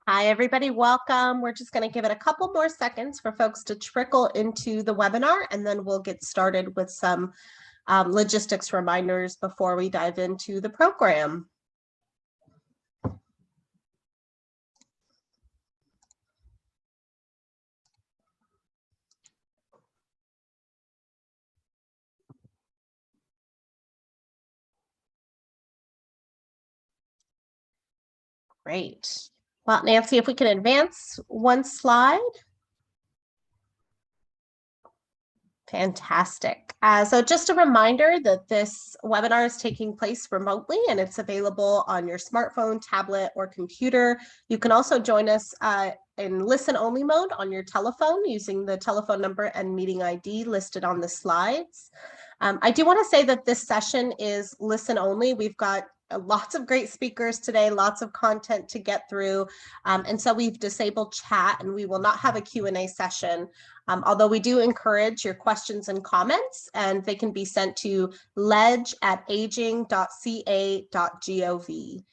Hi, everybody. Welcome. We're just going to give it a couple more seconds for folks to trickle into the webinar, and then we'll get started with some logistics reminders before we dive into the program. Great. Well, Nancy, if we can advance one slide. Fantastic. So just a reminder that this webinar is taking place remotely and it's available on your smartphone, tablet, or computer. You can also join us in listen-only mode on your telephone using the telephone number and meeting ID listed on the slides. I do want to say that this session is listen-only. We've got lots of great speakers today, lots of content to get through. And so we've disabled chat and we will not have a Q&A session. Although we do encourage your questions and comments, and they can be sent to ledge@aging.ca.gov.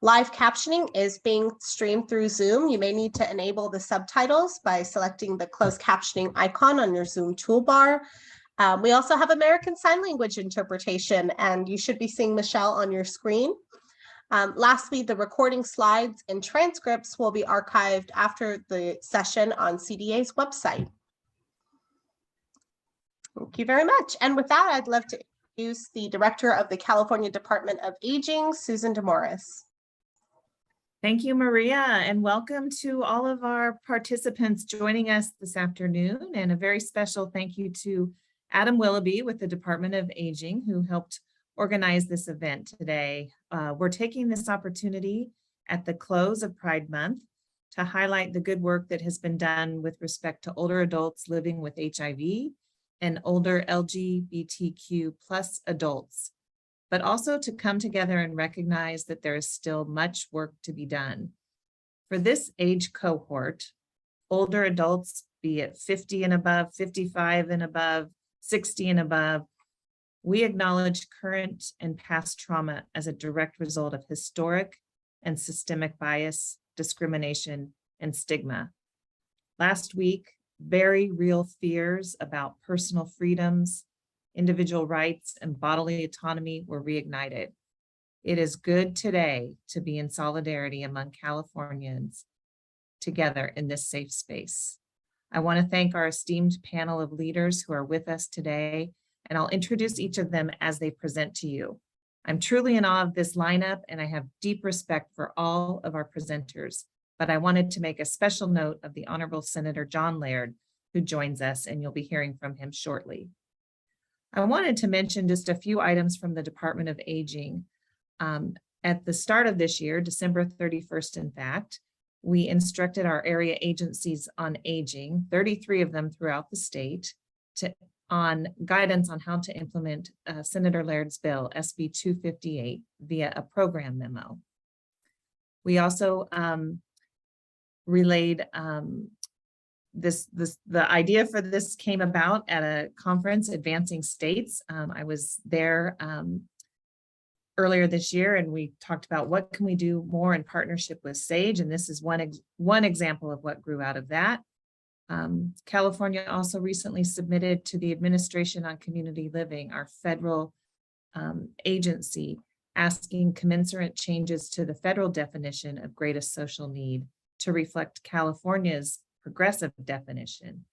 Live captioning is being streamed through Zoom. You may need to enable the subtitles by selecting the closed captioning icon on your Zoom toolbar. We also have American Sign Language interpretation, and you should be seeing Michelle on your screen. Lastly, the recording slides and transcripts will be archived after the session on CDA's website. Thank you very much. And with that, I'd love to introduce the Director of the California Department of Aging, Susan DeMorris. Thank you, Maria, and welcome to all of our participants joining us this afternoon. And a very special thank you to Adam Willoughby with the Department of Aging, who helped organize this event today. We're taking this opportunity at the close of Pride Month to highlight the good work that has been done with respect to older adults living with HIV and older LGBTQ plus adults, but also to come together and recognize that there is still much work to be done. For this age cohort, older adults, be it 50 and above, 55 and above, 60 and above, we acknowledge current and past trauma as a direct result of historic and systemic bias, discrimination, and stigma. Last week, very real fears about personal freedoms, individual rights, and bodily autonomy were reignited. It is good today to be in solidarity among Californians together in this safe space. I want to thank our esteemed panel of leaders who are with us today, and I'll introduce each of them as they present to you. I'm truly in awe of this lineup, and I have deep respect for all of our presenters, but I wanted to make a special note of the Honorable Senator John Laird, who joins us, and you'll be hearing from him shortly. I wanted to mention just a few items from the Department of Aging. At the start of this year, December 31st, in fact, we instructed our area agencies on aging, 33 of them throughout the state, on guidance on how to implement Senator Laird's bill, SB 258, via a program memo. We also relayed the idea for this came about at a conference, Advancing States. I was there earlier this year, and we talked about what can we do more in partnership with SAGE, and this is one example of what grew out of that. California also recently submitted to the Administration on Community Living, our federal agency, asking commensurate changes to the federal definition of greatest social need to reflect California's progressive definition.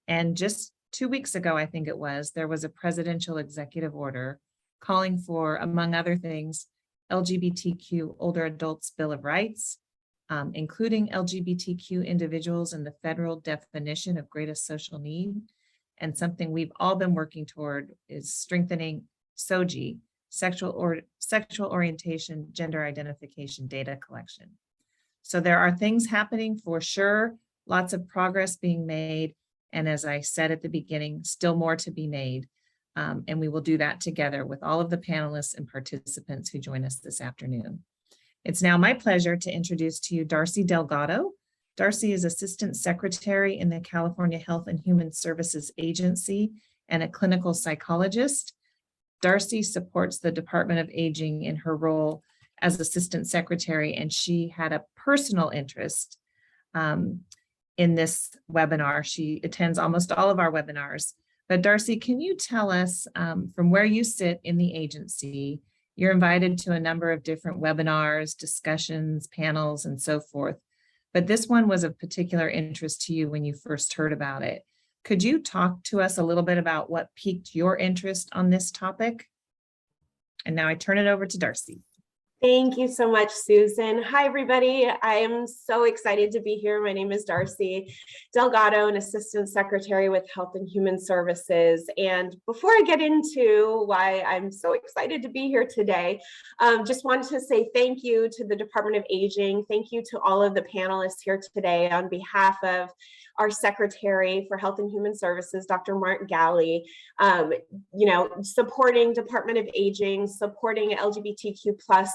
And just 2 weeks ago, I think it was, there was a presidential executive order calling for, among other things, LGBTQ older adults Bill of Rights, including LGBTQ individuals in the federal definition of greatest social need. And something we've all been working toward is strengthening SOJ, sexual orientation, gender identification data collection. So there are things happening for sure, lots of progress being made. And as I said at the beginning, still more to be made. And we will do that together with all of the panelists and participants who join us this afternoon. It's now my pleasure to introduce to you Darcie Delgado. Darcie is Assistant Secretary in the California Health and Human Services Agency and a clinical psychologist. Darcie supports the Department of Aging in her role as assistant secretary, and she had a personal interest in this webinar. She attends almost all of our webinars. But Darcie, can you tell us from where you sit in the agency, you're invited to a number of different webinars, discussions, panels, and so forth. But this one was of particular interest to you when you first heard about it. Could you talk to us a little bit about what piqued your interest on this topic? And now I turn it over to Darcie. Thank you so much, Susan. Hi, everybody. I am so excited to be here. My name is Darcie Delgado, an Assistant Secretary with Health and Human Services. And before I get into why I'm so excited to be here today, just wanted to say thank you to the Department of Aging. Thank you to all of the panelists here today on behalf of our Secretary for Health and Human Services, Dr. Mark Galley, supporting Department of Aging, supporting LGBTQ plus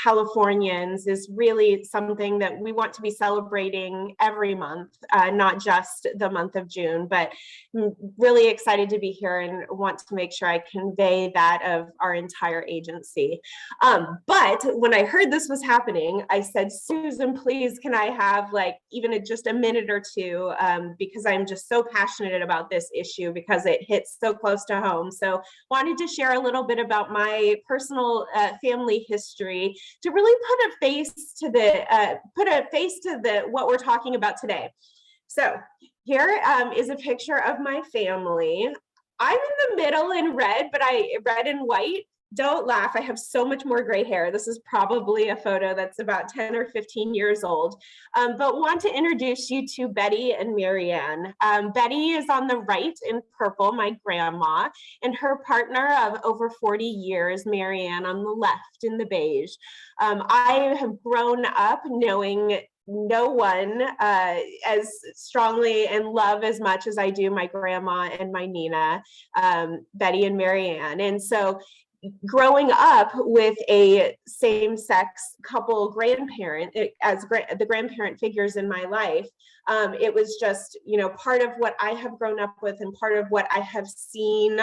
Californians is really something that we want to be celebrating every month, not just the month of June, but I'm really excited to be here and want to make sure I convey that of our entire agency. But when I heard this was happening, I said, Susan, please, can I have even just a minute or two, because I'm just so passionate about this issue because it hits so close to home. So wanted to share a little bit about my personal family history to really put a face to what we're talking about today. So here is a picture of my family. I'm in the middle in red, but red and white. Don't laugh, I have so much more gray hair. This is probably a photo that's about 10 or 15 years old, but want to introduce you to Betty and Marianne. Betty is on the right in purple, my grandma, and her partner of over 40 years, Marianne, on the left in the beige. I have grown up knowing no one as strongly and love as much as I do my grandma and my Nina, Betty and Marianne. And so growing up with a same-sex couple grandparent as the grandparent figures in my life, it was just, part of what I have grown up with and part of what I have seen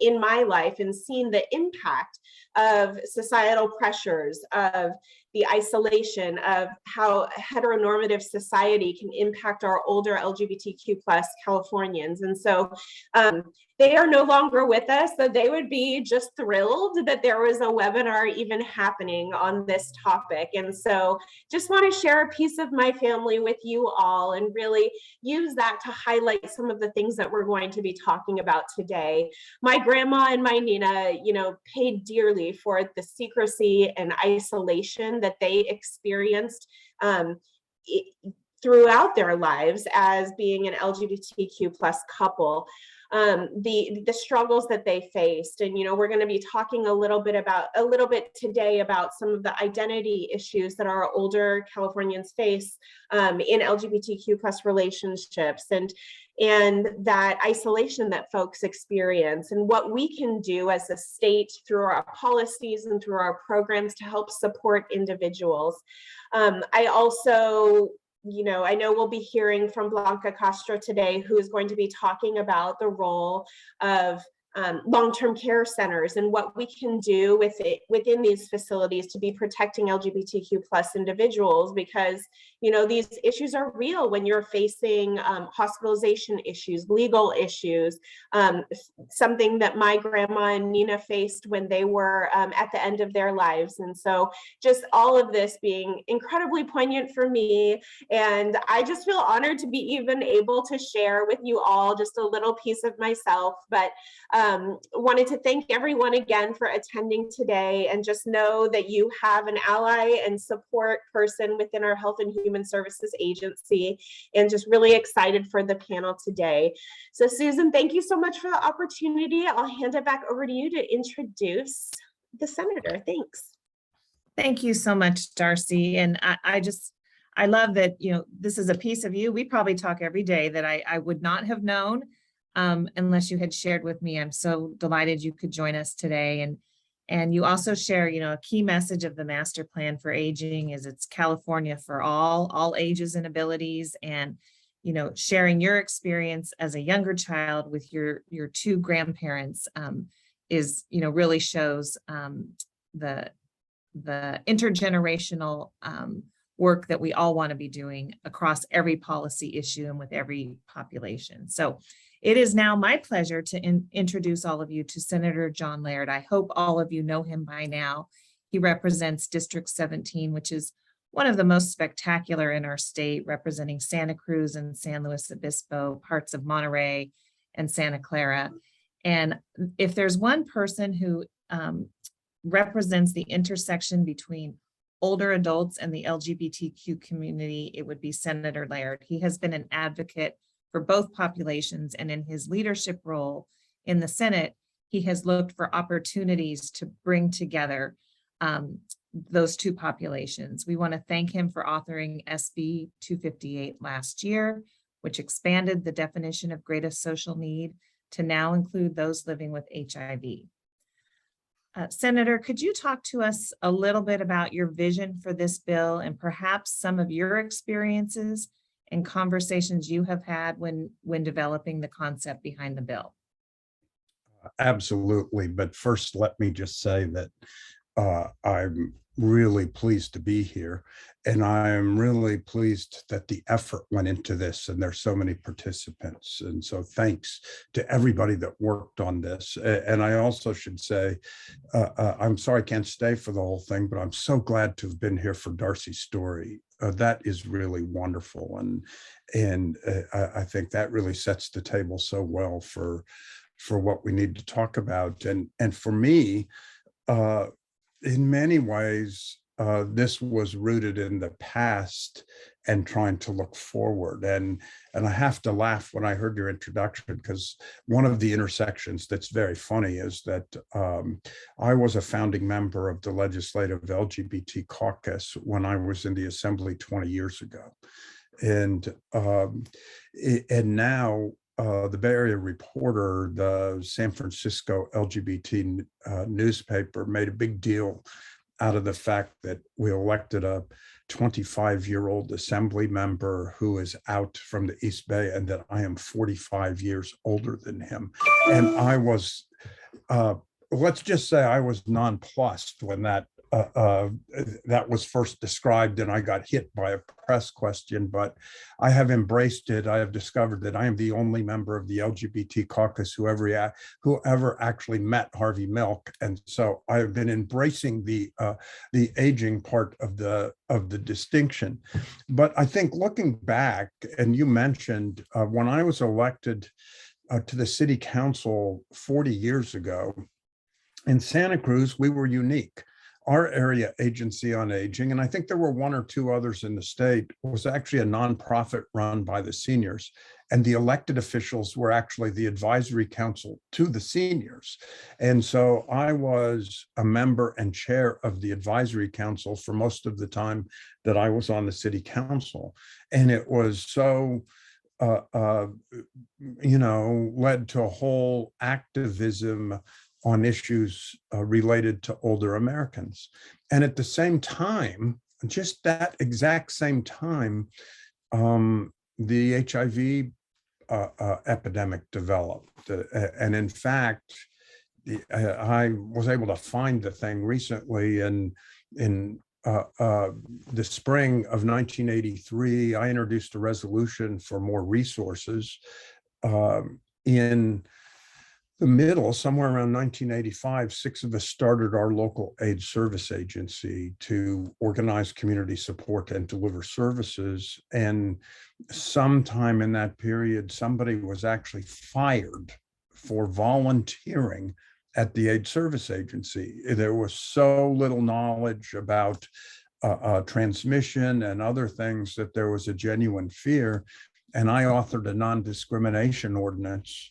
in my life and seen the impact of societal pressures, of the isolation, of how heteronormative society can impact our older LGBTQ plus Californians. And so they are no longer with us, so they would be just thrilled that there was a webinar even happening on this topic. And so just want to share a piece of my family with you all and really use that to highlight some of the things that we're going to be talking about today. My grandma and my Nina, paid dearly for the secrecy and isolation that they experienced throughout their lives as being an LGBTQ plus couple. The struggles that they faced, and we're going to be talking a little bit today about some of the identity issues that our older Californians face in LGBTQ plus relationships, and that isolation that folks experience, and what we can do as a state through our policies and through our programs to help support individuals. I also I know we'll be hearing from Blanca Castro today, who is going to be talking about the role of long-term care centers and what we can do within these facilities to be protecting LGBTQ plus individuals, because these issues are real when you're facing hospitalization issues, legal issues, something that my grandma and Nina faced when they were at the end of their lives. And so just all of this being incredibly poignant for me, and I just feel honored to be even able to share with you all just a little piece of myself. But wanted to thank everyone again for attending today, and just know that you have an ally and support person within our Health and Human Services Agency, and just really excited for the panel today. So Susan, thank you so much for the opportunity. I'll hand it back over to you to introduce the Senator. Thanks. Thank you so much, Darcie. And I love that, this is a piece of you. We probably talk every day that I would not have known unless you had shared with me. I'm so delighted you could join us today. And you also share, a key message of the master plan for aging is it's California for all ages and abilities. And, sharing your experience as a younger child with your two grandparents is, really shows the the intergenerational work that we all want to be doing across every policy issue and with every population. So it is now my pleasure to introduce all of you to Senator John Laird. I hope all of you know him by now. He represents District 17, which is one of the most spectacular in our state, representing Santa Cruz and San Luis Obispo, parts of Monterey and Santa Clara. And if there's one person who represents the intersection between older adults and the LGBTQ community, it would be Senator Laird. He has been an advocate for both populations, and in his leadership role in the Senate, he has looked for opportunities to bring together those two populations. We want to thank him for authoring SB 258 last year, which expanded the definition of greatest social need to now include those living with HIV. Senator, could you talk to us a little bit about your vision for this bill and perhaps some of your experiences and conversations you have had when developing the concept behind the bill? Absolutely. But first, let me just say that I'm really pleased to be here. And I'm really pleased that the effort went into this and there's so many participants. And so thanks to everybody that worked on this. And I also should say, I'm sorry I can't stay for the whole thing, but I'm so glad to have been here for Darcie's story. That is really wonderful. And I think that really sets the table so well for what we need to talk about. And for me, in many ways, this was rooted in the past and trying to look forward. And I have to laugh when I heard your introduction, because one of the intersections that's very funny is that I was a founding member of the legislative LGBT caucus when I was in the assembly 20 years ago. And now the Bay Area Reporter, the San Francisco LGBT newspaper, made a big deal out of the fact that we elected a 25-year-old assembly member who is out from the East Bay, and that I am 45 years older than him. And I was, let's just say I was nonplussed when that was first described and I got hit by a press question, but I have embraced it. I have discovered that I am the only member of the LGBT caucus who ever actually met Harvey Milk. And so I have been embracing the aging part of the distinction. But I think looking back, and you mentioned when I was elected to the city council 40 years ago, in Santa Cruz, we were unique. Our area agency on aging, and I think there were one or two others in the state, was actually a nonprofit run by the seniors. And the elected officials were actually the advisory council to the seniors. And so I was a member and chair of the advisory council for most of the time that I was on the city council. And it was so led to a whole activism on issues related to older Americans. And at the same time, just that exact same time, the HIV epidemic developed. And in fact, I was able to find the thing recently in the spring of 1983. I introduced a resolution for more resources in the middle, somewhere around 1985, 6 of us started our local AIDS service agency to organize community support and deliver services. And sometime in that period, somebody was actually fired for volunteering at the AIDS service agency. There was so little knowledge about transmission and other things that there was a genuine fear. And I authored a non-discrimination ordinance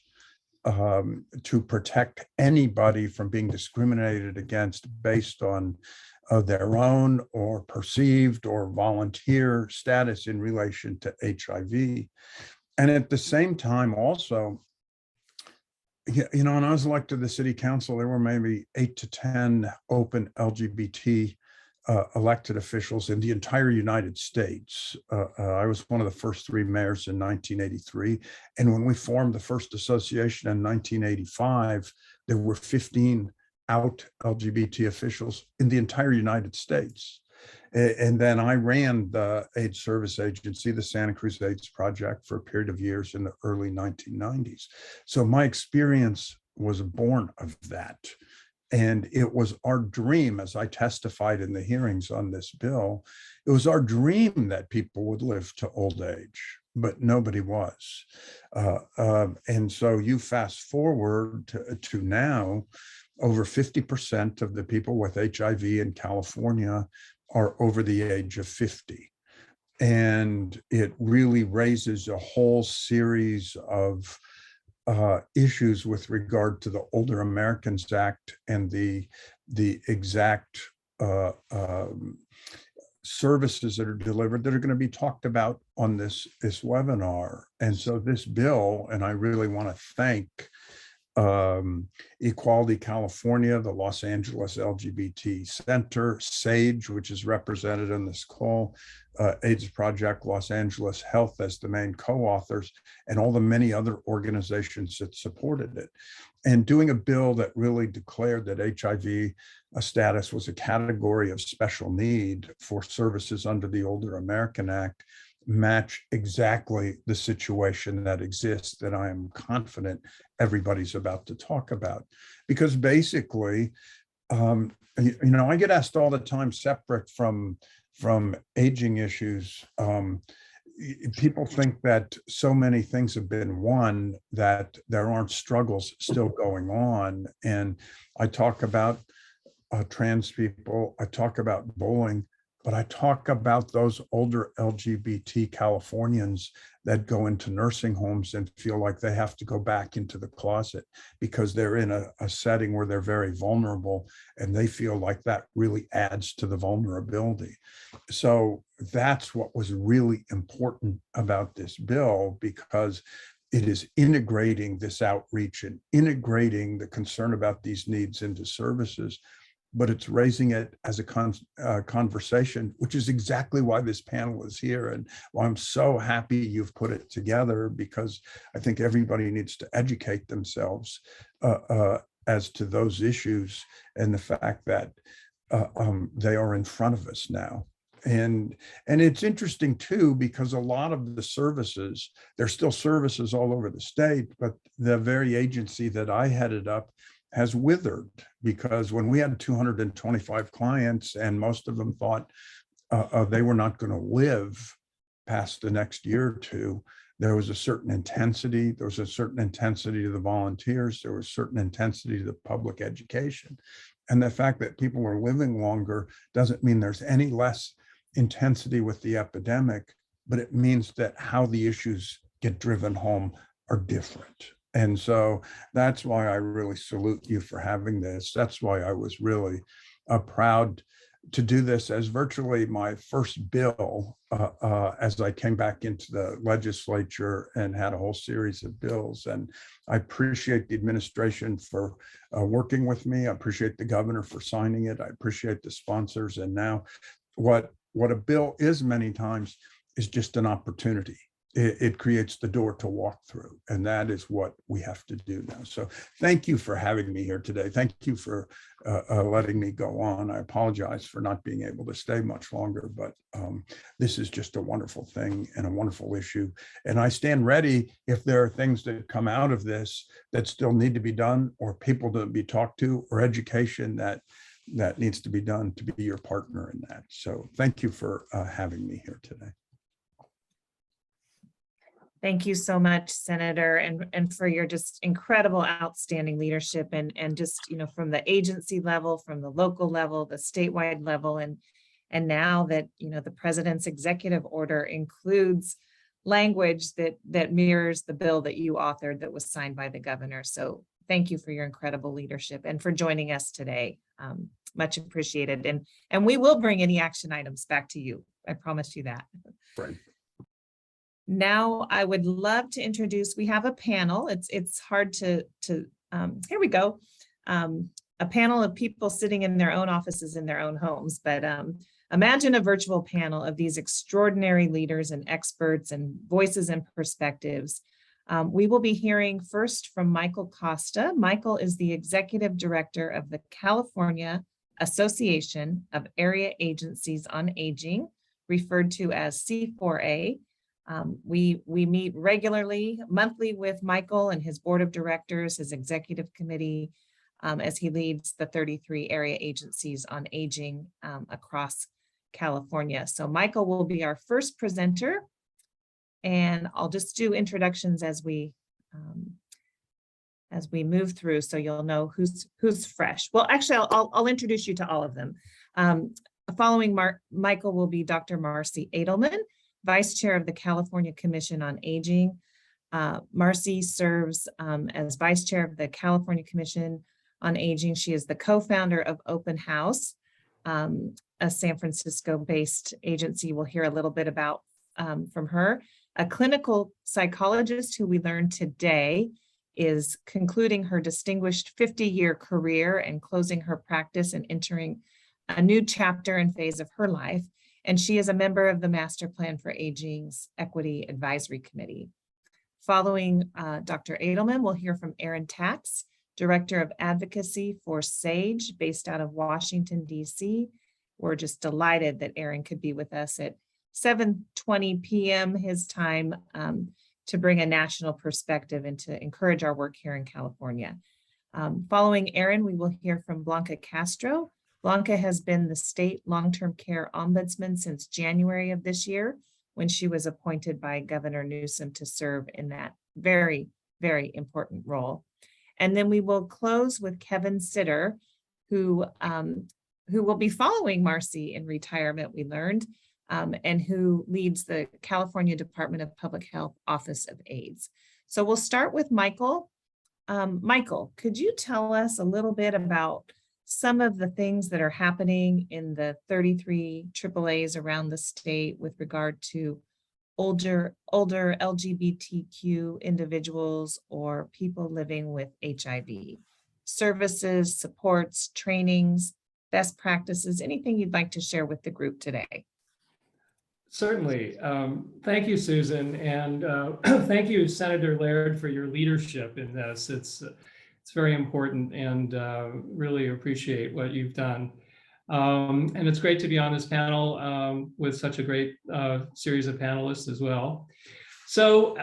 to protect anybody from being discriminated against based on their own or perceived or volunteer status in relation to HIV. And at the same time also, when I was elected to the city council, there were maybe 8 to 10 open LGBT elected officials in the entire United States. I was one of the first 3 mayors in 1983. And when we formed the first association in 1985, there were 15 out LGBT officials in the entire United States. And then I ran the AIDS Service Agency, the Santa Cruz AIDS Project, for a period of years in the early 1990s. So my experience was born of that. And it was our dream, as I testified in the hearings on this bill, it was our dream that people would live to old age, but nobody was. And so you fast forward to now, over 50% of the people with HIV in California are over the age of 50. And it really raises a whole series of issues with regard to the Older Americans Act and the exact services that are delivered that are going to be talked about on this webinar. And so this bill, and I really want to thank Equality California, the Los Angeles LGBT Center, SAGE, which is represented in this call, AIDS Project, Los Angeles Health as the main co-authors, and all the many other organizations that supported it. And doing a bill that really declared that HIV status was a category of special need for services under the Older American Act match exactly the situation that exists that I am confident everybody's about to talk about. Because basically, I get asked all the time, separate from aging issues, people think that so many things have been won that there aren't struggles still going on. And I talk about trans people, I talk about bullying, but I talk about those older LGBT Californians that go into nursing homes and feel like they have to go back into the closet because they're in a setting where they're very vulnerable, and they feel like that really adds to the vulnerability. So that's what was really important about this bill, because it is integrating this outreach and integrating the concern about these needs into services, but it's raising it as a conversation, which is exactly why this panel is here. And why I'm so happy you've put it together, because I think everybody needs to educate themselves as to those issues and the fact that they are in front of us now. And it's interesting too, because a lot of the services, there's still services all over the state, but the very agency that I headed up has withered, because when we had 225 clients and most of them thought they were not going to live past the next year or two, there was a certain intensity. There was a certain intensity to the volunteers. There was a certain intensity to the public education. And the fact that people are living longer doesn't mean there's any less intensity with the epidemic, but it means that how the issues get driven home are different. And so that's why I really salute you for having this. That's why I was really proud to do this as virtually my first bill as I came back into the legislature and had a whole series of bills. And I appreciate the administration for working with me. I appreciate the governor for signing it. I appreciate the sponsors. And now what a bill is many times is just an opportunity. It creates the door to walk through, and that is what we have to do now. So thank you for having me here today. Thank you for letting me go on. I apologize for not being able to stay much longer, but this is just a wonderful thing and a wonderful issue. And I stand ready if there are things that come out of this that still need to be done, or people to be talked to, or education that needs to be done, to be your partner in that. So thank you for having me here today. Thank you so much, Senator, and for your just incredible, outstanding leadership, and just, from the agency level, from the local level, the statewide level, and now that, the president's executive order includes language that mirrors the bill that you authored that was signed by the governor. So thank you for your incredible leadership and for joining us today. Much appreciated. And we will bring any action items back to you. I promise you that. Right. Now I would love to introduce, we have a panel. It's hard to here we go. A panel of people sitting in their own offices in their own homes, but imagine a virtual panel of these extraordinary leaders and experts and voices and perspectives We will be hearing first from Michael Costa. Michael is the Executive Director of the California Association of Area Agencies on Aging, referred to as C4A. We meet regularly, monthly, with Michael and his board of directors, his executive committee, as he leads the 33 area agencies on aging across California. So Michael will be our first presenter, and I'll just do introductions as we move through, so you'll know who's fresh. Well, actually, I'll introduce you to all of them. Following Michael will be Dr. Marcy Edelman, Vice Chair of the California Commission on Aging. Marcy serves as Vice Chair of the California Commission on Aging. She is the co-founder of Open House, a San Francisco-based agency. We'll hear a little bit about from her. A clinical psychologist who we learned today is concluding her distinguished 50-year career and closing her practice and entering a new chapter and phase of her life. And she is a member of the Master Plan for Aging's Equity Advisory Committee. Following Dr. Edelman, we'll hear from Erin Tax, Director of Advocacy for SAGE, based out of Washington, D.C. We're just delighted that Erin could be with us at 7:20 p.m. his time to bring a national perspective and to encourage our work here in California. Following Erin, we will hear from Blanca Castro. Blanca has been the state long-term care ombudsman since January of this year, when she was appointed by Governor Newsom to serve in that very, very important role. And then we will close with Kevin Sitter, who will be following Marcy in retirement, we learned, and who leads the California Department of Public Health Office of AIDS. So we'll start with Michael. Michael, could you tell us a little bit about some of the things that are happening in the 33 AAAs around the state with regard to older LGBTQ individuals or people living with HIV? Services, supports, trainings, best practices, anything you'd like to share with the group today? Certainly. Thank you, Susan, and thank you, Senator Laird, for your leadership in this. It's very important, and really appreciate what you've done. And it's great to be on this panel with such a great series of panelists as well. So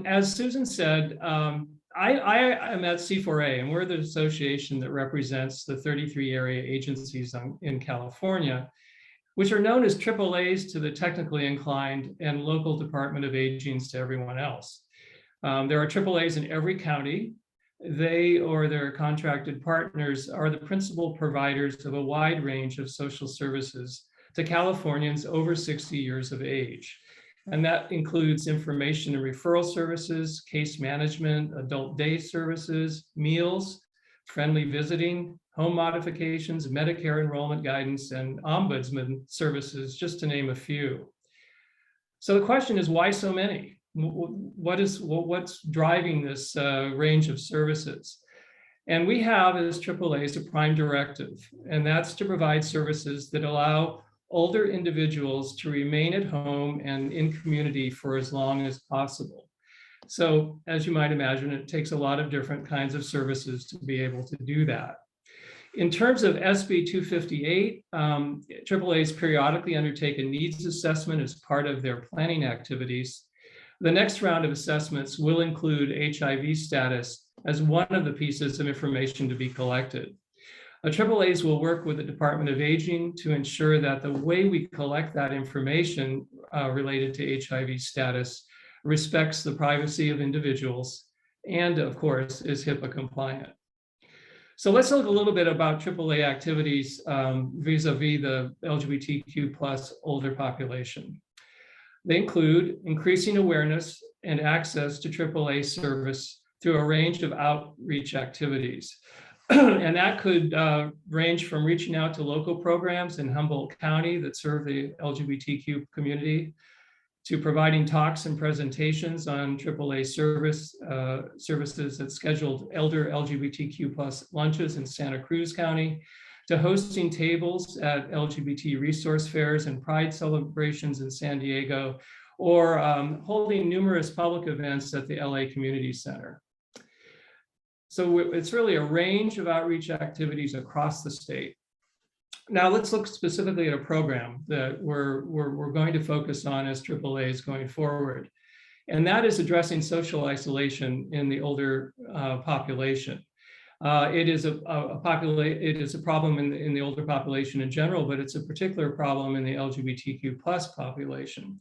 as Susan said, I am at C4A, and we're the association that represents the 33 area agencies in California, which are known as AAAs to the technically inclined and local Department of Aging to everyone else. There are AAAs in every county. They or their contracted partners are the principal providers of a wide range of social services to Californians over 60 years of age. And that includes information and referral services, case management, adult day services, meals, friendly visiting, home modifications, Medicare enrollment guidance, and ombudsman services, just to name a few. So the question is, why so many? What's driving this range of services? And we have as AAAs a prime directive, and that's to provide services that allow older individuals to remain at home and in community for as long as possible. So as you might imagine, it takes a lot of different kinds of services to be able to do that. In terms of SB 258, AAAs periodically undertake a needs assessment as part of their planning activities. The next round of assessments will include HIV status as one of the pieces of information to be collected. AAAs will work with the Department of Aging to ensure that the way we collect that information related to HIV status respects the privacy of individuals and, of course, is HIPAA compliant. So let's look a little bit about AAA activities vis-a-vis the LGBTQ plus older population. They include increasing awareness and access to AAA service through a range of outreach activities. And that could range from reaching out to local programs in Humboldt County that serve the LGBTQ community, to providing talks and presentations on AAA services at scheduled elder LGBTQ plus lunches in Santa Cruz County, to hosting tables at LGBT resource fairs and pride celebrations in San Diego, or holding numerous public events at the LA Community Center. So it's really a range of outreach activities across the state. Now let's look specifically at a program that we're going to focus on as AAAs going forward. And that is addressing social isolation in the older population. It is a problem in the older population in general, but it's a particular problem in the LGBTQ plus population.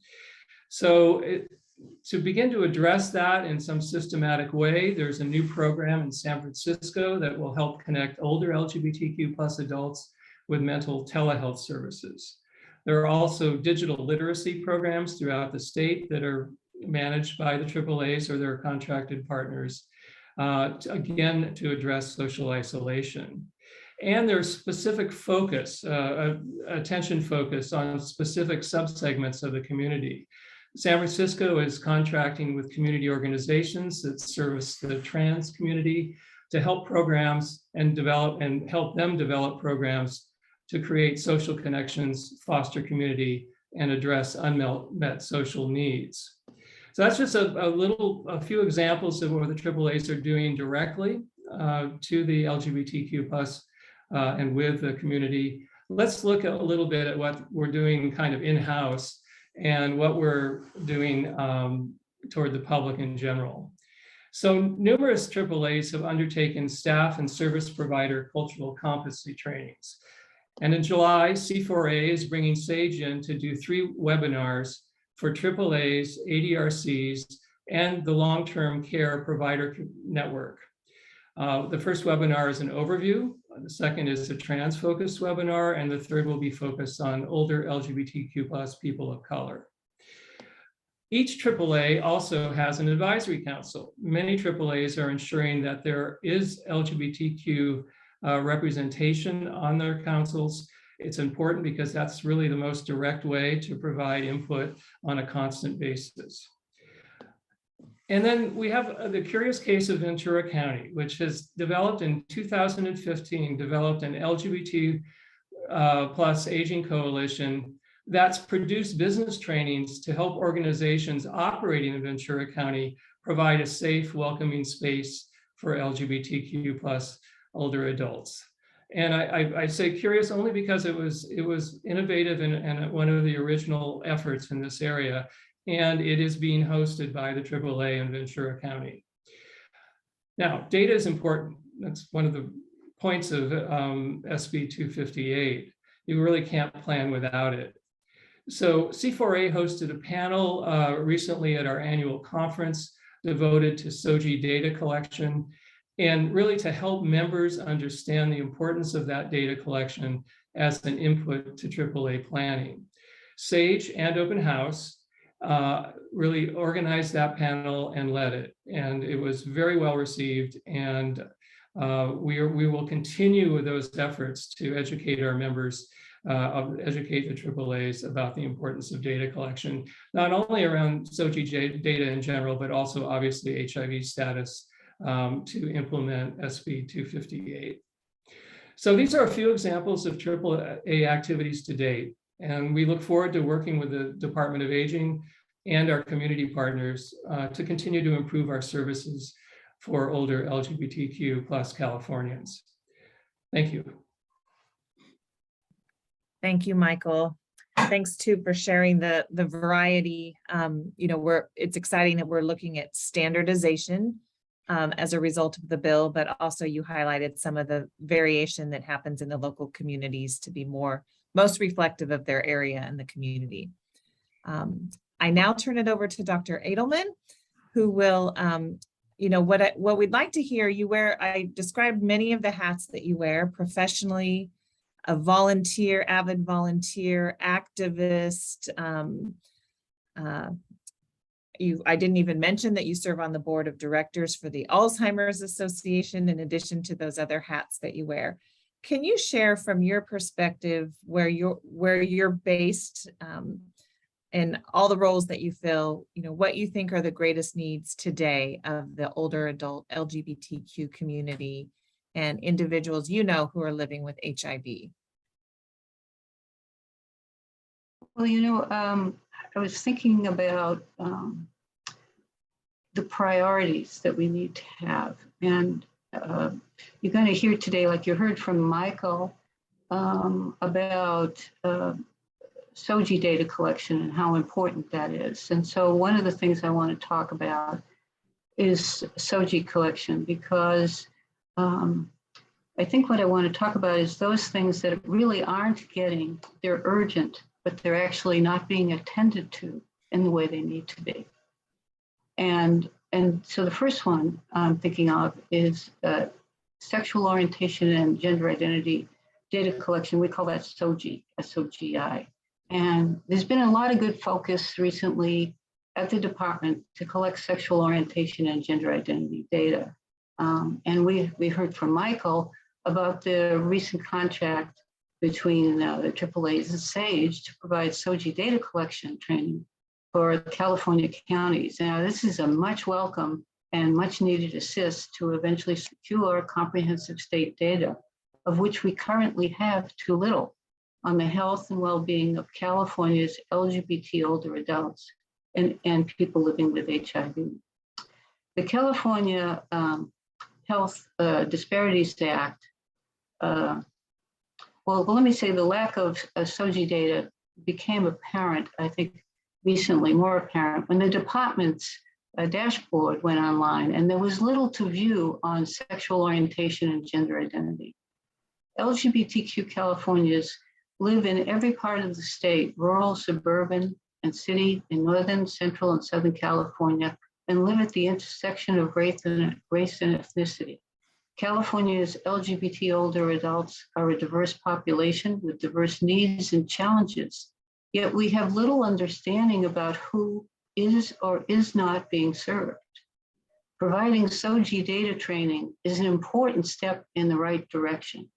So to begin to address that in some systematic way, there's a new program in San Francisco that will help connect older LGBTQ plus adults with mental telehealth services. There are also digital literacy programs throughout the state that are managed by the AAAs or their contracted partners, again, to address social isolation. And there's specific focus, attention focus on specific subsegments of the community. San Francisco is contracting with community organizations that service the trans community to help programs and help them develop programs to create social connections, foster community, and address unmet social needs. So that's just a few examples of what the AAAs are doing directly to the LGBTQ plus and with the community. Let's look a little bit at what we're doing kind of in-house and what we're doing toward the public in general. So numerous AAAs have undertaken staff and service provider cultural competency trainings. And in July, C4A is bringing SAGE in to do 3 webinars for AAAs, ADRCs, and the long-term care provider network. The first webinar is an overview. The second is a trans-focused webinar, and the third will be focused on older LGBTQ plus people of color. Each AAA also has an advisory council. Many AAAs are ensuring that there is LGBTQ representation on their councils. It's important because that's really the most direct way to provide input on a constant basis. And then we have the curious case of Ventura County, which has developed in 2015, developed an LGBT plus aging coalition that's produced business trainings to help organizations operating in Ventura County provide a safe, welcoming space for LGBTQ plus older adults. And I say curious only because it was innovative and one of the original efforts in this area, and it is being hosted by the AAA in Ventura County. Now, data is important. That's one of the points of SB 258. You really can't plan without it. So C4A hosted a panel recently at our annual conference devoted to SOJ data collection, and really to help members understand the importance of that data collection as an input to AAA planning. SAGE and Open House really organized that panel and led it, and it was very well received, and we will continue with those efforts to educate our members, educate the AAAs about the importance of data collection, not only around SOJ data in general, but also obviously HIV status to implement SB 258. So these are a few examples of AAA activities to date, and we look forward to working with the Department of Aging and our community partners to continue to improve our services for older LGBTQ plus Californians. Thank you. Thank you, Michael. Thanks too for sharing the variety. It's exciting that we're looking at standardization as a result of the bill, but also you highlighted some of the variation that happens in the local communities to be most reflective of their area and the community. I now turn it over to Dr. Edelman, who will, what we'd like to hear, I described many of the hats that you wear professionally, a volunteer, avid volunteer, activist. I didn't even mention that you serve on the board of directors for the Alzheimer's Association, in addition to those other hats that you wear. Can you share from your perspective where you're based and all the roles that you fill, what you think are the greatest needs today of the older adult LGBTQ community and individuals who are living with HIV? Well, I was thinking about the priorities that we need to have. And you're going to hear today, like you heard from Michael, about SOJ data collection and how important that is. And so one of the things I want to talk about is SOJ collection, because I think what I want to talk about is those things that really aren't getting, they're urgent, but they're actually not being attended to in the way they need to be. And so the first one I'm thinking of is sexual orientation and gender identity data collection. We call that SOJ, S-O-G-I. And there's been a lot of good focus recently at the department to collect sexual orientation and gender identity data. And we heard from Michael about the recent contract between the AAAs and SAGE to provide SOJ data collection training for California counties. Now, this is a much welcome and much needed assist to eventually secure comprehensive state data, of which we currently have too little, on the health and well-being of California's LGBT older adults and people living with HIV. The California Health Disparities Act, well, let me say the lack of SOJ data became apparent, I think, recently, more apparent, when the department's dashboard went online and there was little to view on sexual orientation and gender identity. LGBTQ Californians live in every part of the state, rural, suburban, and city, in Northern, Central, and Southern California, and live at the intersection of race and ethnicity. California's LGBT older adults are a diverse population with diverse needs and challenges, yet we have little understanding about who is or is not being served. Providing SOJ data training is an important step in the right direction.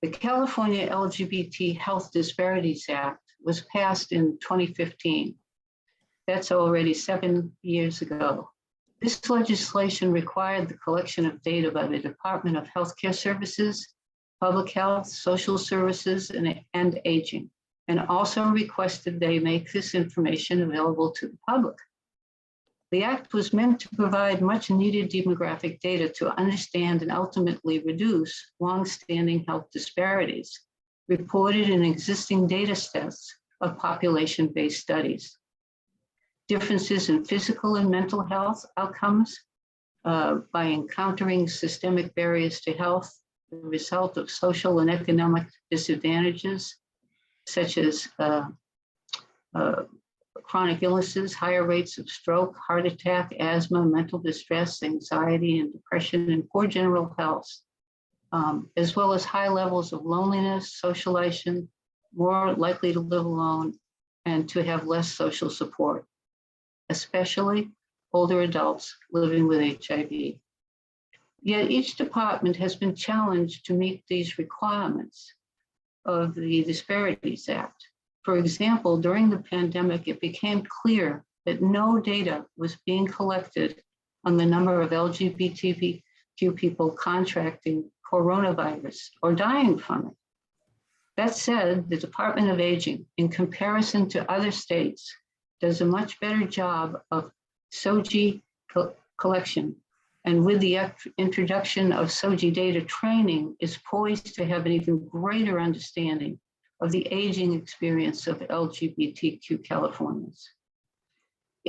The California LGBT Health Disparities Act was passed in 2015. That's already 7 years ago. This legislation required the collection of data by the Department of Healthcare Services, Public Health, Social Services, and Aging, and also requested they make this information available to the public. The act was meant to provide much needed demographic data to understand and ultimately reduce longstanding health disparities reported in existing data sets of population-based studies. Differences in physical and mental health outcomes by encountering systemic barriers to health, the result of social and economic disadvantages, such as chronic illnesses, higher rates of stroke, heart attack, asthma, mental distress, anxiety, and depression, and poor general health, as well as high levels of loneliness, socialization, more likely to live alone, and to have less social support, especially older adults living with HIV. Yet each department has been challenged to meet these requirements of the Disparities Act. For example, during the pandemic, it became clear that no data was being collected on the number of LGBTQ people contracting coronavirus or dying from it. That said, the Department of Aging, in comparison to other states, does a much better job of SOJ collection, and with the introduction of SOJ data training, is poised to have an even greater understanding of the aging experience of LGBTQ Californians.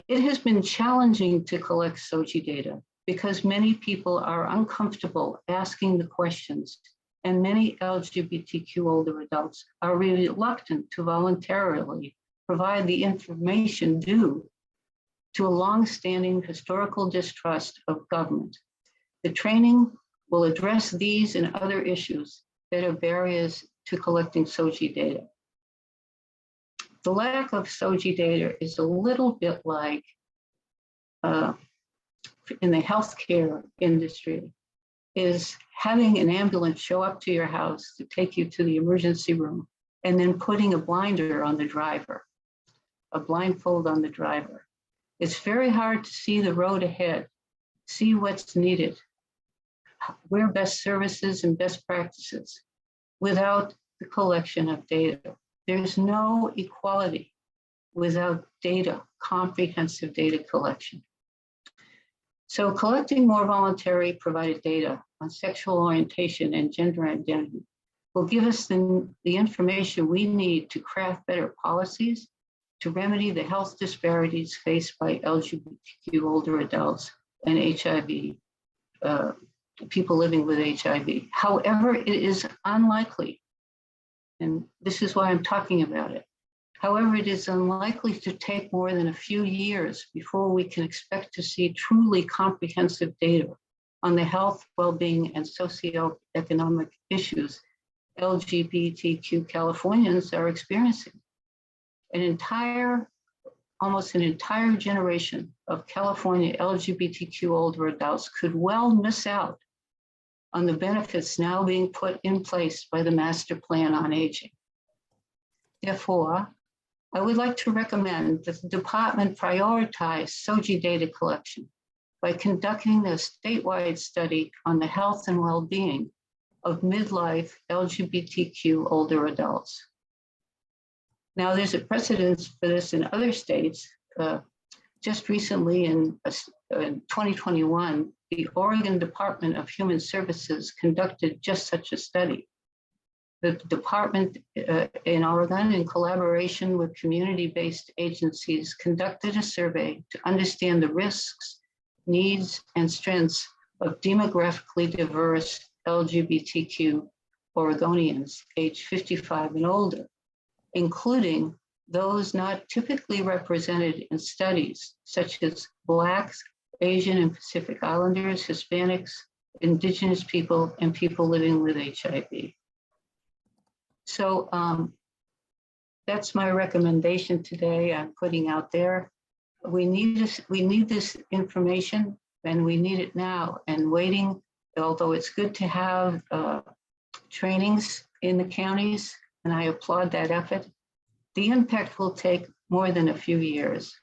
It has been challenging to collect SOJ data because many people are uncomfortable asking the questions, and many LGBTQ older adults are reluctant to voluntarily provide the information due to a long-standing historical distrust of government. The training will address these and other issues that are barriers to collecting SOJ data. The lack of SOJ data is a little bit like in the healthcare industry, is having an ambulance show up to your house to take you to the emergency room and then putting a blinder on the driver, a blindfold on the driver. It's very hard to see the road ahead, see what's needed, where best services and best practices without the collection of data. There's no equality without data, comprehensive data collection. So collecting more voluntary provided data on sexual orientation and gender identity will give us the information we need to craft better policies to remedy the health disparities faced by LGBTQ older adults and HIV, people living with HIV. However, it is unlikely, and this is why I'm talking about it. However, it is unlikely to take more than a few years before we can expect to see truly comprehensive data on the health, well-being, and socioeconomic issues LGBTQ Californians are experiencing. Almost an entire generation of California LGBTQ older adults could well miss out on the benefits now being put in place by the Master Plan on Aging. Therefore, I would like to recommend that the department prioritize SOJ data collection by conducting a statewide study on the health and well-being of midlife LGBTQ older adults. Now, there's a precedence for this in other states. Just recently in 2021, the Oregon Department of Human Services conducted just such a study. The department in Oregon, in collaboration with community-based agencies, conducted a survey to understand the risks, needs, and strengths of demographically diverse LGBTQ Oregonians aged 55 and older, including those not typically represented in studies such as Blacks, Asian and Pacific Islanders, Hispanics, Indigenous people, and people living with HIV. So that's my recommendation today. I'm putting out there. We need this information, and we need it now. And waiting, although it's good to have trainings in the counties, and I applaud that effort, the impact will take more than a few years.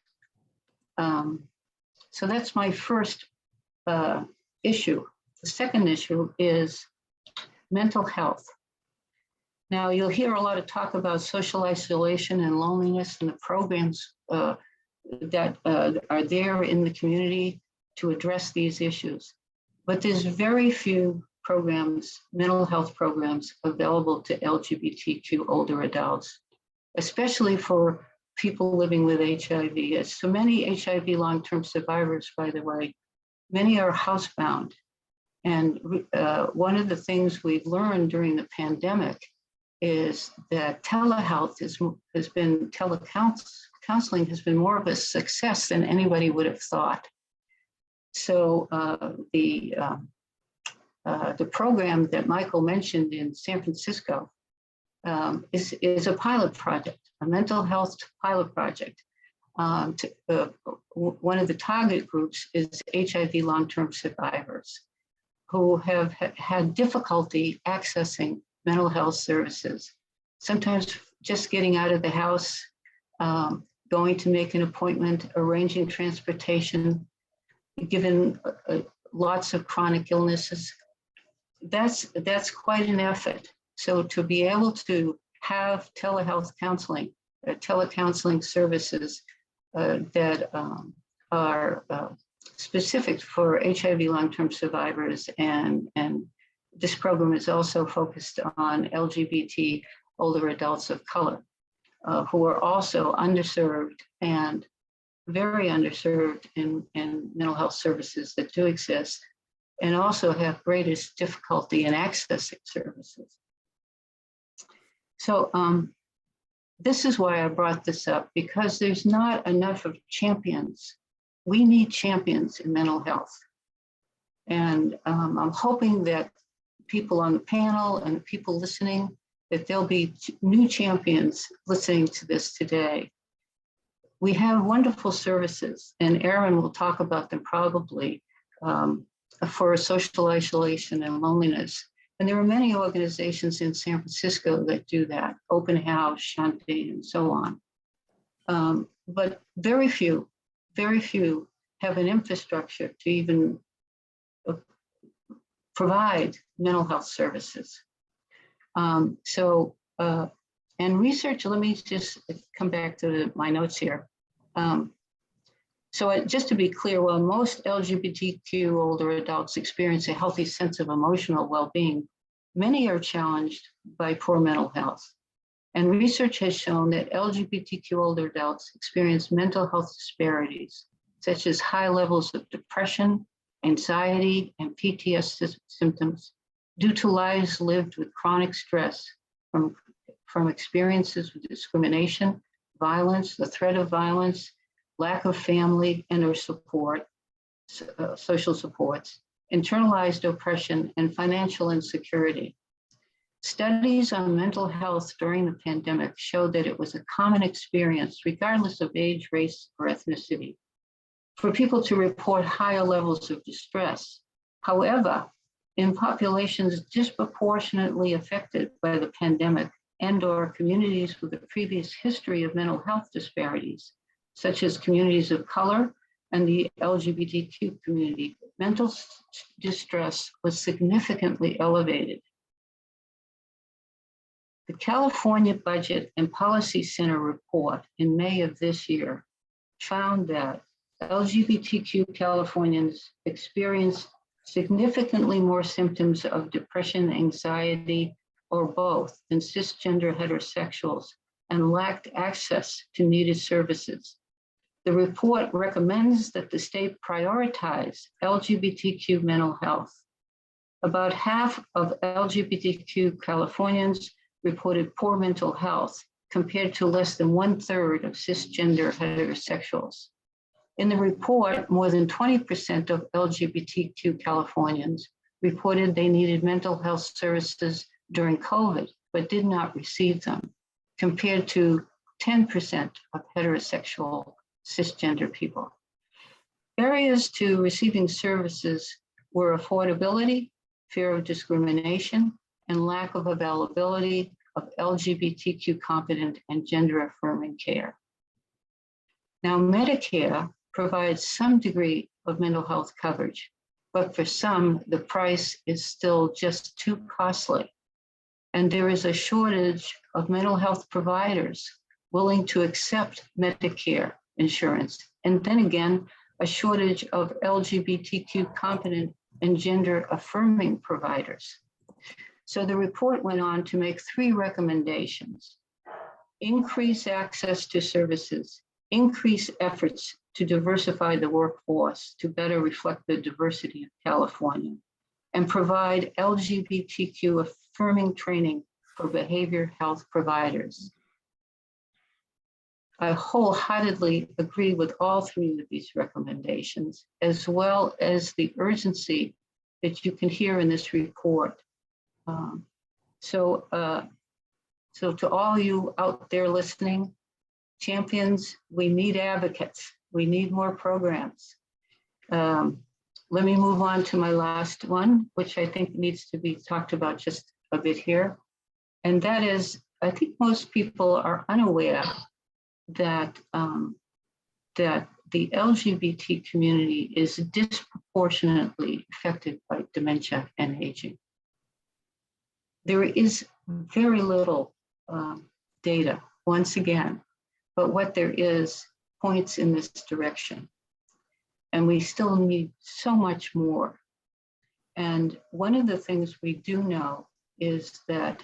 So that's my first issue. The second issue is mental health. Now, you'll hear a lot of talk about social isolation and loneliness and the programs that are there in the community to address these issues. But there's very few programs, mental health programs, available to LGBTQ older adults, especially for people living with HIV. As so many HIV long-term survivors, by the way, many are housebound. And one of the things we've learned during the pandemic is that telehealth telecounseling has been more of a success than anybody would have thought. So the program that Michael mentioned in San Francisco is a pilot project, a mental health pilot project. One of the target groups is HIV long-term survivors who have had difficulty accessing mental health services, sometimes just getting out of the house, going to make an appointment, arranging transportation, given lots of chronic illnesses. That's quite an effort. So to be able to have telehealth counseling, telecounseling services that are specific for HIV long-term survivors, and this program is also focused on LGBT older adults of color who are also underserved and very underserved in mental health services that do exist, and also have greatest difficulty in accessing services. So this is why I brought this up, because there's not enough of champions. We need champions in mental health. And I'm hoping that people on the panel and people listening, that there'll be new champions listening to this today. We have wonderful services, and Aaron will talk about them probably, for social isolation and loneliness. And there are many organizations in San Francisco that do that, Open House, Shanti, and so on. But very few have an infrastructure to even provide mental health services. And And research, let me just come back to my notes here. Just to be clear, while most LGBTQ older adults experience a healthy sense of emotional well-being, many are challenged by poor mental health. And research has shown that LGBTQ older adults experience mental health disparities, such as high levels of depression, anxiety, and PTSD symptoms due to lives lived with chronic stress from experiences with discrimination, violence, the threat of violence, lack of family and or support, social supports, internalized oppression, and financial insecurity. Studies on mental health during the pandemic showed that it was a common experience, regardless of age, race, or ethnicity, for people to report higher levels of distress. However, in populations disproportionately affected by the pandemic and or communities with a previous history of mental health disparities, such as communities of color and the LGBTQ community, mental distress was significantly elevated. The California Budget and Policy Center report in May of this year found that LGBTQ Californians experience significantly more symptoms of depression, anxiety, or both than cisgender heterosexuals and lacked access to needed services. The report recommends that the state prioritize LGBTQ mental health. About half of LGBTQ Californians reported poor mental health, compared to less than 1/3 of cisgender heterosexuals. In the report, more than 20% of LGBTQ Californians reported they needed mental health services during COVID, but did not receive them, compared to 10% of heterosexual cisgender people. Barriers to receiving services were affordability, fear of discrimination, and lack of availability of LGBTQ competent and gender affirming care. Now, Medicare provides some degree of mental health coverage, but for some, the price is still just too costly. And there is a shortage of mental health providers willing to accept Medicare insurance. And then again, a shortage of LGBTQ competent and gender affirming providers. So the report went on to make 3 recommendations: increase access to services, increase efforts to diversify the workforce to better reflect the diversity of California, and provide LGBTQ affirming training for behavioral health providers. I wholeheartedly agree with all 3 of these recommendations, as well as the urgency that you can hear in this report. So to all you out there listening, champions, we need advocates. We need more programs. Let me move on to my last one, which I think needs to be talked about just a bit here. And that is, I think most people are unaware that, that the LGBT community is disproportionately affected by dementia and aging. There is very little data, once again, but what there is points in this direction. And we still need so much more. And one of the things we do know is that,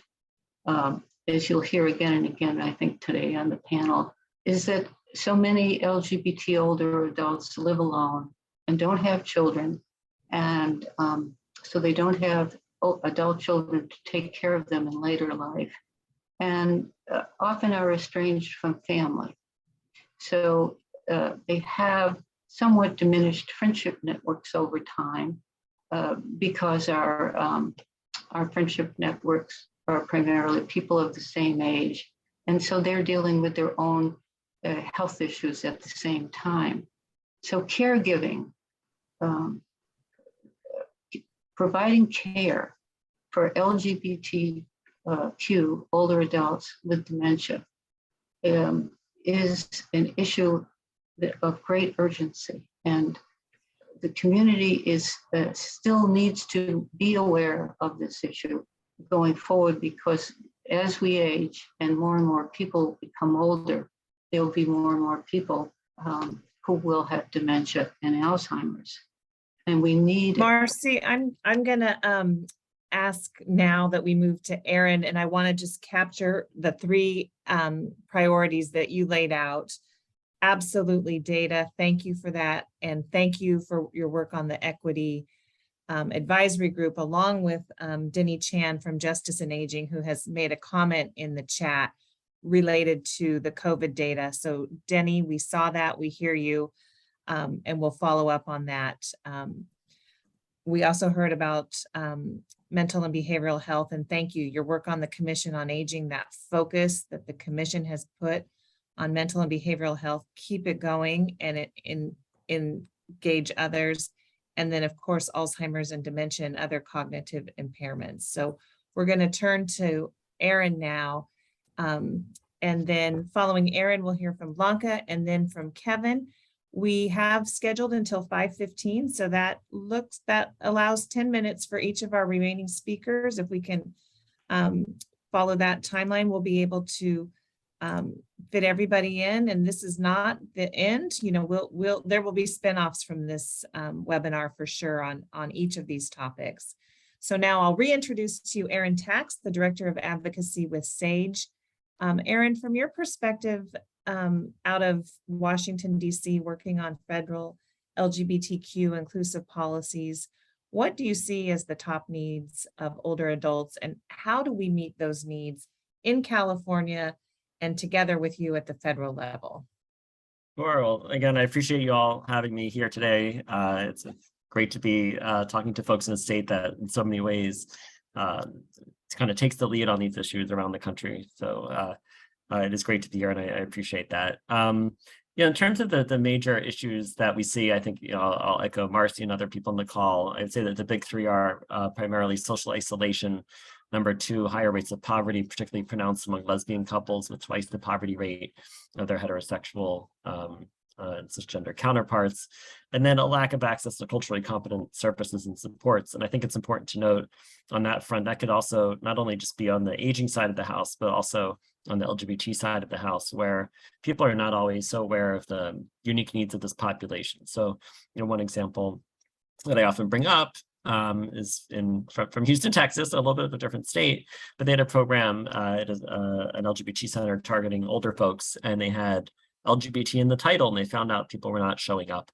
as you'll hear again and again, I think today on the panel, is that so many LGBT older adults live alone and don't have children. And so they don't have adult children to take care of them in later life, and often are estranged from family. So they have somewhat diminished friendship networks over time because our friendship networks are primarily people of the same age. And so they're dealing with their own health issues at the same time. So caregiving, providing care for LGBTQ older adults with dementia is an issue of great urgency. And the community is still needs to be aware of this issue going forward, because as we age and more people become older, there will be more and more people who will have dementia and Alzheimer's. And we need— Marcy, I'm gonna ask now that we move to Erin, and I want to just capture the three priorities that you laid out. Absolutely, Data. Thank you for that. And thank you for your work on the equity advisory group, along with Denny Chan from Justice and Aging, who has made a comment in the chat related to the COVID data. So Denny, we saw that, we hear you, and we'll follow up on that. We also heard about mental and behavioral health, and thank you. Your work on the Commission on Aging, that focus that the Commission has put on mental and behavioral health, keep it going and engage others. And then of course, Alzheimer's and dementia and other cognitive impairments. So we're going to turn to Erin now. And then following Erin, we'll hear from Blanca and then from Kevin. We have scheduled until 5:15, so that allows 10 minutes for each of our remaining speakers. If we can follow that timeline, we'll be able to fit everybody in. And this is not the end. You know, there will be spinoffs from this webinar for sure on each of these topics. So now I'll reintroduce to you Erin Tax, the Director of Advocacy with SAGE. Erin, from your perspective, out of Washington, D.C., working on federal LGBTQ inclusive policies, what do you see as the top needs of older adults, and how do we meet those needs in California and together with you at the federal level? Sure. Well, again, I appreciate you all having me here today. It's great to be talking to folks in a state that in so many ways kind of takes the lead on these issues around the country. So it is great to be here, and I appreciate that. In terms of the major issues that we see, I think I'll echo Marcy and other people on the call. I'd say that the big three are primarily social isolation. Number two, higher rates of poverty, particularly pronounced among lesbian couples with twice the poverty rate of their heterosexual and cisgender counterparts. And then a lack of access to culturally competent services and supports. And I think it's important to note on that front, that could also not only just be on the aging side of the house, but also on the LGBT side of the house, where people are not always so aware of the unique needs of this population. So, one example that I often bring up is from Houston, Texas, a little bit of a different state, but they had a program, it is an LGBT center targeting older folks, and they had LGBT in the title, and they found out people were not showing up.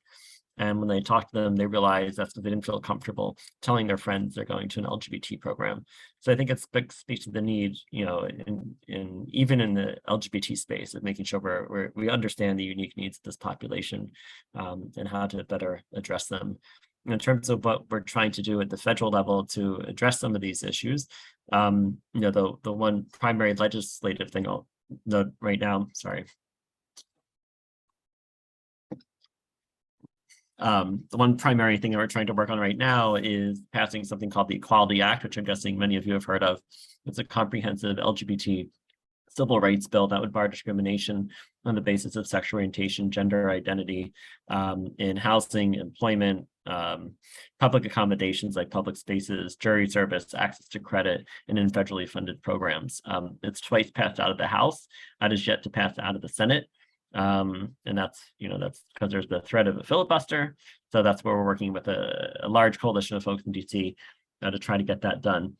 And when they talked to them, they realized that's because they didn't feel comfortable telling their friends they're going to an LGBT program. So I think it speaks to the need, in even in the LGBT space, of making sure we understand the unique needs of this population and how to better address them. In terms of what we're trying to do at the federal level to address some of these issues, the one primary legislative thing I'll note right now, sorry. The one primary thing that we're trying to work on right now is passing something called the Equality Act, which I'm guessing many of you have heard of. It's a comprehensive LGBT civil rights bill that would bar discrimination on the basis of sexual orientation, gender identity, in housing, employment, public accommodations like public spaces, jury service, access to credit, and in federally funded programs. It's twice passed out of the House. That is yet to pass out of the Senate. And that's because there's the threat of a filibuster. So that's where we're working with a large coalition of folks in DC to try to get that done.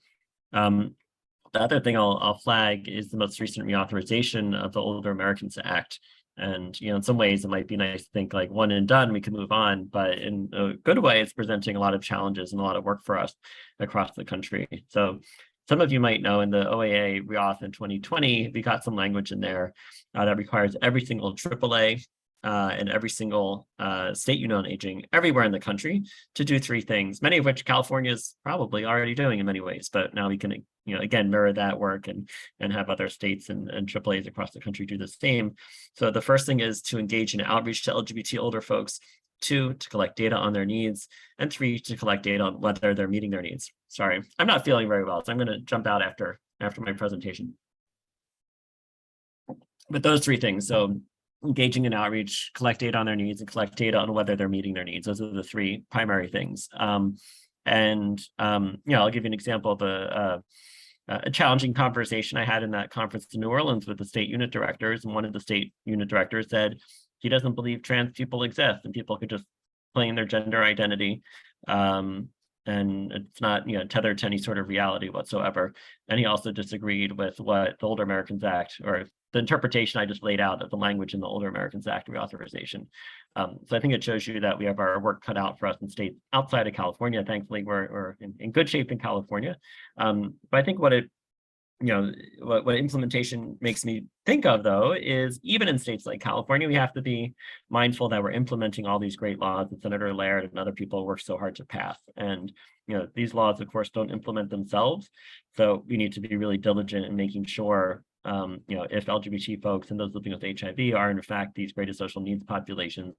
The other thing I'll flag is the most recent reauthorization of the Older Americans Act. And, in some ways it might be nice to think like one and done, we can move on, but in a good way, it's presenting a lot of challenges and a lot of work for us across the country. So some of you might know in the OAA reauth in 2020, we got some language in there that requires every single AAA and every single state union on aging everywhere in the country to do three things, many of which California is probably already doing in many ways, but now we can, again, mirror that work and have other states and AAAs across the country do the same. So the first thing is to engage in outreach to LGBT older folks. 2, to collect data on their needs, and 3, to collect data on whether they're meeting their needs. Sorry, I'm not feeling very well, so I'm going to jump out after my presentation. But those three things, so engaging in outreach, collect data on their needs, and collect data on whether they're meeting their needs. Those are the three primary things. I'll give you an example of a challenging conversation I had in that conference in New Orleans with the state unit directors, and one of the state unit directors said he doesn't believe trans people exist and people could just claim their gender identity. And it's not, tethered to any sort of reality whatsoever. And he also disagreed with what the Older Americans Act, or the interpretation I just laid out of the language in the Older Americans Act reauthorization. So I think it shows you that we have our work cut out for us in states outside of California. Thankfully, we're in good shape in California. But I think what implementation makes me think of, though, is even in states like California, we have to be mindful that we're implementing all these great laws that Senator Laird and other people work so hard to pass. And these laws, of course, don't implement themselves. So we need to be really diligent in making sure, if LGBT folks and those living with HIV are in fact these greatest social needs populations,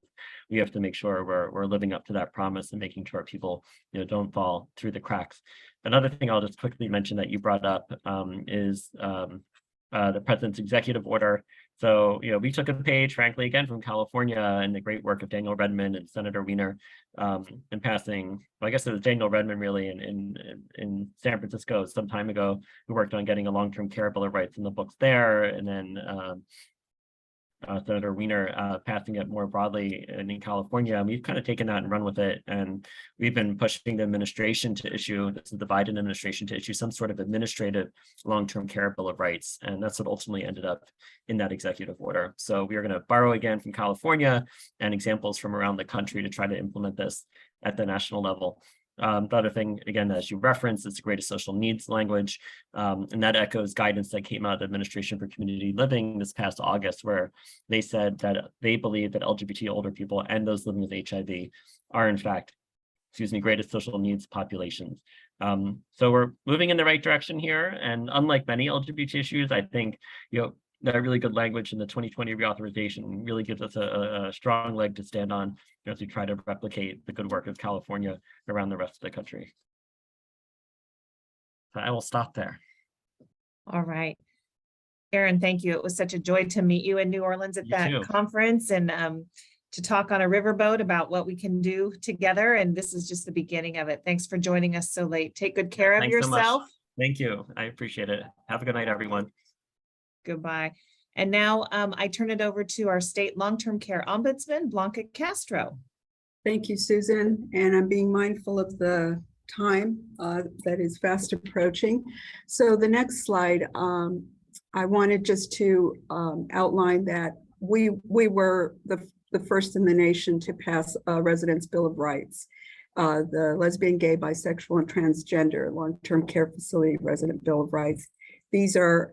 we have to make sure we're living up to that promise and making sure people don't fall through the cracks. Another thing I'll just quickly mention that you brought up is the president's executive order. So, we took a page, frankly, again, from California and the great work of Daniel Redmond and Senator Wiener in passing, well, I guess it was Daniel Redmond really in San Francisco some time ago, who worked on getting a long-term care bill of rights in the books there. And then Senator Wiener passing it more broadly in California. And we've kind of taken that and run with it. And we've been pushing the administration to issue, this is the Biden administration, to issue some sort of administrative long-term care bill of rights. And that's what ultimately ended up in that executive order. So we are going to borrow again from California and examples from around the country to try to implement this at the national level. The other thing, again, as you referenced, is the greatest social needs language. And that echoes guidance that came out of the Administration for Community Living this past August, where they said that they believe that LGBT older people and those living with HIV are, in fact, greatest social needs populations. So we're moving in the right direction here. And unlike many LGBT issues, I think, that really good language in the 2020 reauthorization really gives us a strong leg to stand on as we try to replicate the good work of California around the rest of the country. So I will stop there. All right. Aaron, thank you. It was such a joy to meet you in New Orleans at that conference and to talk on a riverboat about what we can do together. And this is just the beginning of it. Thanks for joining us so late. Take good care of yourself. So thank you. I appreciate it. Have a good night, everyone. Goodbye. And now I turn it over to our state long-term care ombudsman, Blanca Castro. Thank you, Susan. And I'm being mindful of the time that is fast approaching. So the next slide, I wanted just to outline that we were the first in the nation to pass a Residents' Bill of Rights. The Lesbian, Gay, Bisexual, and Transgender Long-Term Care Facility Resident Bill of Rights. These are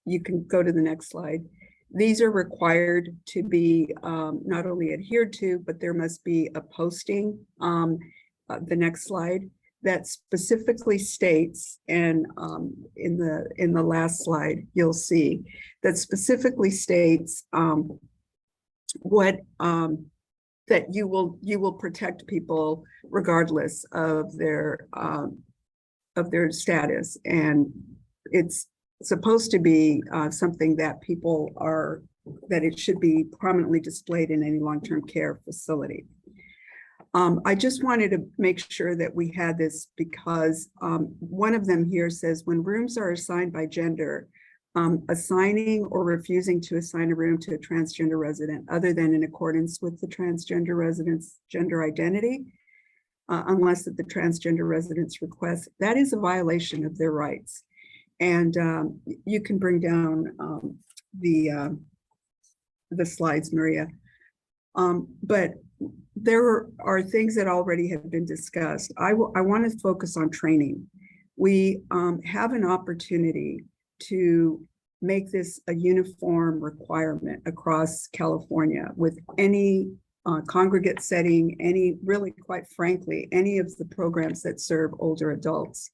you can go to the next slide. These are required to be not only adhered to, but there must be a posting, the next slide, that specifically states, and in the last slide, you'll see, that specifically states what that you will protect people regardless of their status. And it's supposed to be something that that it should be prominently displayed in any long-term care facility. I just wanted to make sure that we had this because one of them here says when rooms are assigned by gender, assigning or refusing to assign a room to a transgender resident other than in accordance with the transgender resident's gender identity, unless that the transgender resident's request, that is a violation of their rights. And you can bring down the slides, Maria. But there are things that already have been discussed. I want to focus on training. We have an opportunity to make this a uniform requirement across California with any congregate setting, really, quite frankly, any of the programs that serve older adults.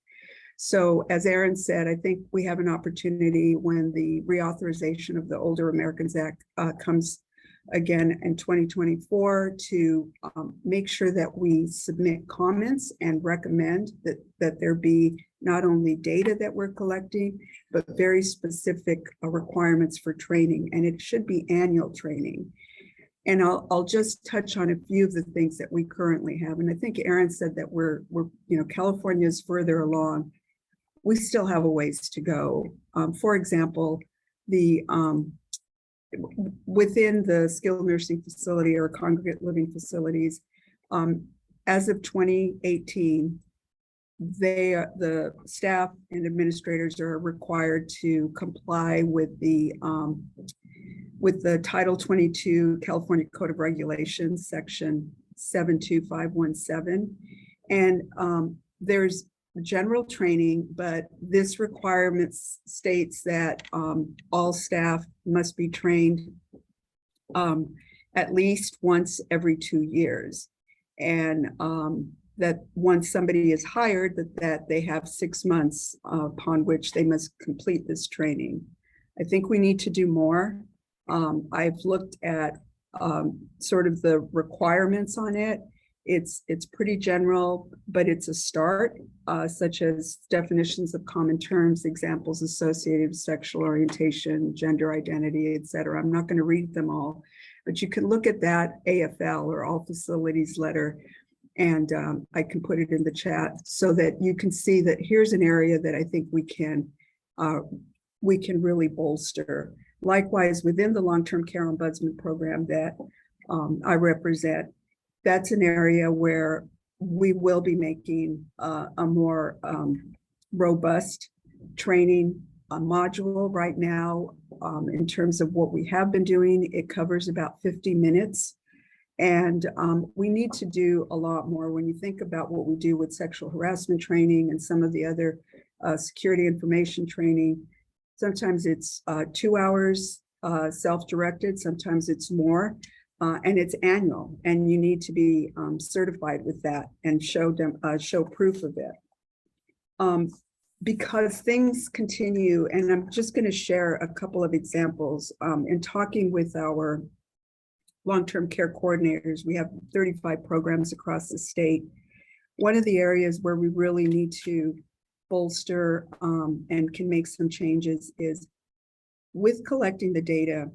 So as Aaron said, I think we have an opportunity when the reauthorization of the Older Americans Act comes again in 2024 to make sure that we submit comments and recommend that there be not only data that we're collecting, but very specific requirements for training. And it should be annual training. And I'll just touch on a few of the things that we currently have. And I think Aaron said that we're California is further along. we still have a ways to go. For example, within the skilled nursing facility or congregate living facilities, as of 2018, the staff and administrators are required to comply with the Title 22 California Code of Regulations, Section 72517. And there's general training, but this requirement states that all staff must be trained at least once every 2 years. And that once somebody is hired, that they have 6 months upon which they must complete this training. I think we need to do more. I've looked at sort of the requirements on it. It's pretty general, but it's a start, such as definitions of common terms, examples associated with sexual orientation, gender identity, etc. I'm not going to read them all, but you can look at that AFL, or All Facilities Letter, and I can put it in the chat so that you can see that here's an area that I think we can really bolster. Likewise, within the long-term care ombudsman program that I represent, that's an area where we will be making a more robust training module right now. In terms of what we have been doing, it covers about 50 minutes. And we need to do a lot more. When you think about what we do with sexual harassment training and some of the other security information training, sometimes it's 2 hours self-directed, sometimes it's more. And it's annual, and you need to be certified with that and show proof of it. Because things continue, and I'm just going to share a couple of examples. In talking with our long-term care coordinators, we have 35 programs across the state. One of the areas where we really need to bolster and can make some changes is with collecting the data.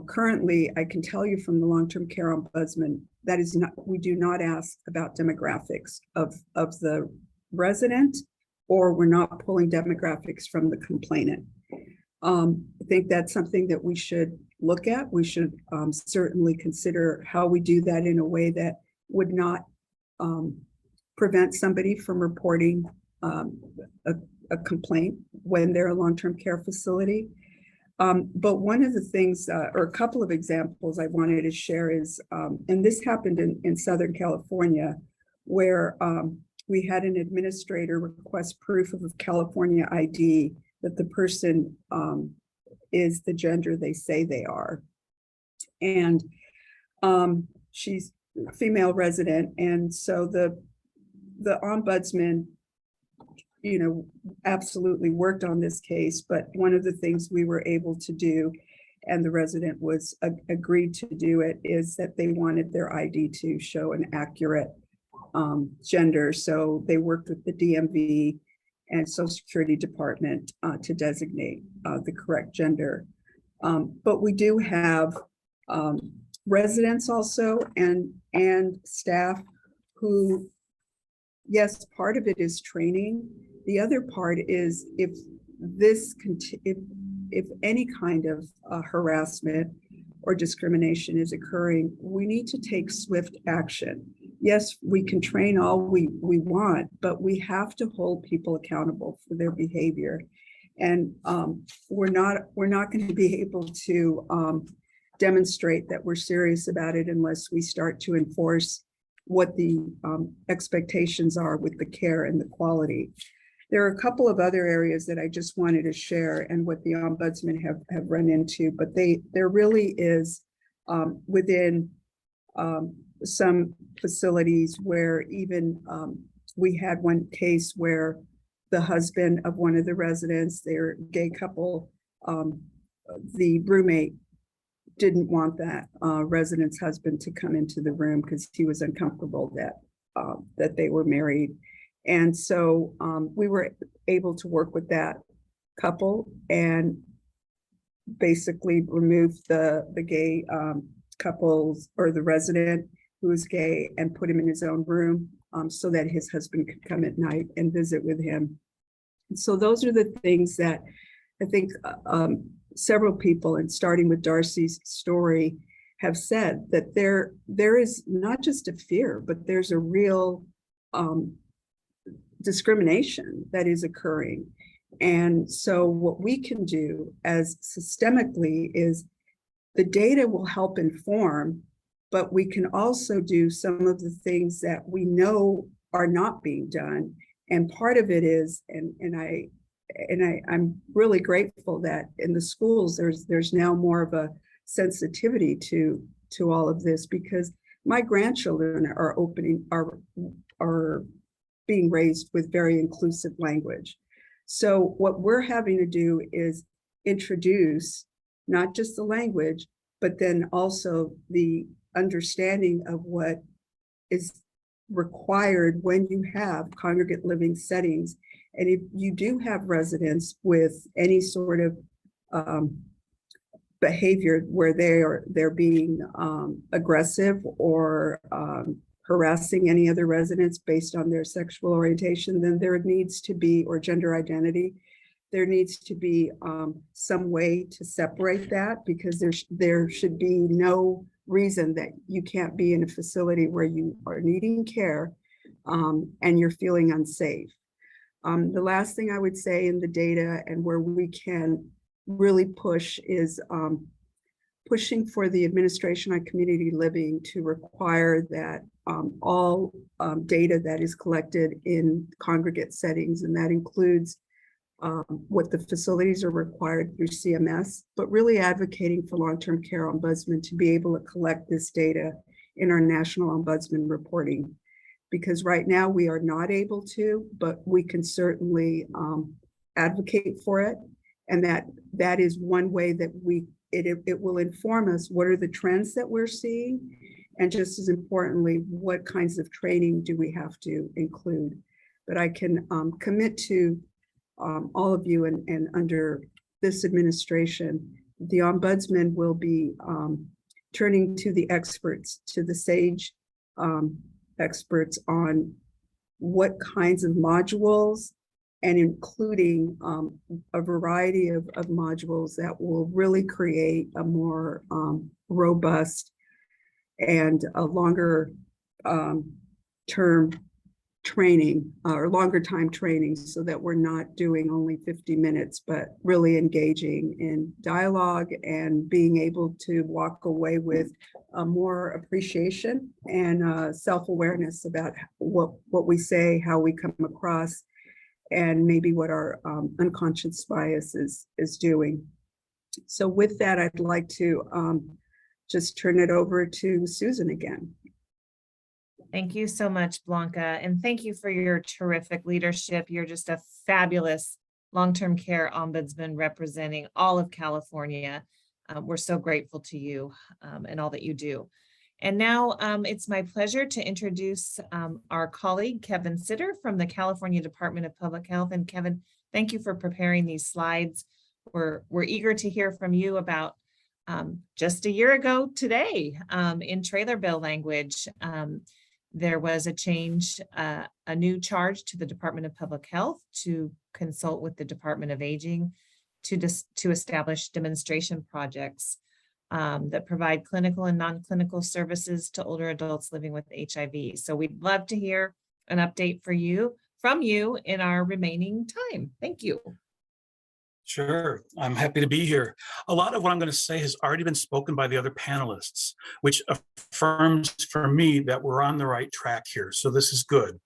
Currently, I can tell you from the long-term care ombudsman, that is not, we do not ask about demographics of the resident, or we're not pulling demographics from the complainant. I think that's something that we should look at. We should certainly consider how we do that in a way that would not prevent somebody from reporting a complaint when they're a long-term care facility. But one of the things, or a couple of examples I wanted to share is, and this happened in Southern California, where we had an administrator request proof of a California ID that the person is the gender they say they are. And she's a female resident. And so the ombudsman, absolutely worked on this case, but one of the things we were able to do, and the resident was agreed to do it, is that they wanted their ID to show an accurate gender. So they worked with the DMV and Social Security Department to designate the correct gender. But we do have residents also and staff who, yes, part of it is training. The other part is if any kind of harassment or discrimination is occurring, we need to take swift action. Yes, we can train all we want, but we have to hold people accountable for their behavior. And we're not going to be able to demonstrate that we're serious about it unless we start to enforce what the expectations are with the care and the quality. There are a couple of other areas that I just wanted to share and what the ombudsman have run into, but there really is within some facilities where even we had one case where the husband of one of the residents, they're a gay couple, the roommate didn't want that resident's husband to come into the room because he was uncomfortable that they were married. And so we were able to work with that couple and basically remove the gay couples or the resident who was gay and put him in his own room so that his husband could come at night and visit with him. So those are the things that I think several people, and starting with Darcie's story, have said that there is not just a fear, but there's a real discrimination that is occurring. And so what we can do as systemically is the data will help inform, but we can also do some of the things that we know are not being done. And part of it is, I'm really grateful that in the schools there's now more of a sensitivity to all of this, because my grandchildren are being raised with very inclusive language. So what we're having to do is introduce not just the language, but then also the understanding of what is required when you have congregate living settings. And if you do have residents with any sort of behavior where they're being aggressive or harassing any other residents based on their sexual orientation, then there needs to be, or gender identity, there needs to be some way to separate that, because there should be no reason that you can't be in a facility where you are needing care and you're feeling unsafe. The last thing I would say in the data, and where we can really push, is pushing for the administration on community living to require that all data that is collected in congregate settings, and that includes what the facilities are required through CMS, but really advocating for long-term care ombudsman to be able to collect this data in our national ombudsman reporting. Because right now we are not able to, but we can certainly advocate for it. And that is one way that it will inform us what are the trends that we're seeing, and just as importantly, what kinds of training do we have to include. But I can commit to all of you, and under this administration, the ombudsman will be turning to the experts, to the SAGE experts, on what kinds of modules, and including a variety of modules that will really create a more robust and a longer term training, or longer time training, so that we're not doing only 50 minutes, but really engaging in dialogue and being able to walk away with more appreciation and self-awareness about what we say, how we come across, and maybe what our unconscious bias is doing. So with that, I'd like to just turn it over to Susan again. Thank you so much, Blanca, and thank you for your terrific leadership. You're just a fabulous long-term care ombudsman representing all of California. We're so grateful to you and all that you do. And now it's my pleasure to introduce our colleague, Kevin Sitter from the California Department of Public Health. And Kevin, thank you for preparing these slides. We're eager to hear from you about just a year ago today in trailer bill language. There was a change, a new charge to the Department of Public Health to consult with the Department of Aging to establish demonstration projects that provide clinical and non-clinical services to older adults living with HIV. So we'd love to hear an update from you in our remaining time. Thank you. Sure, I'm happy to be here. A lot of what I'm going to say has already been spoken by the other panelists, which affirms for me that we're on the right track here. So this is good.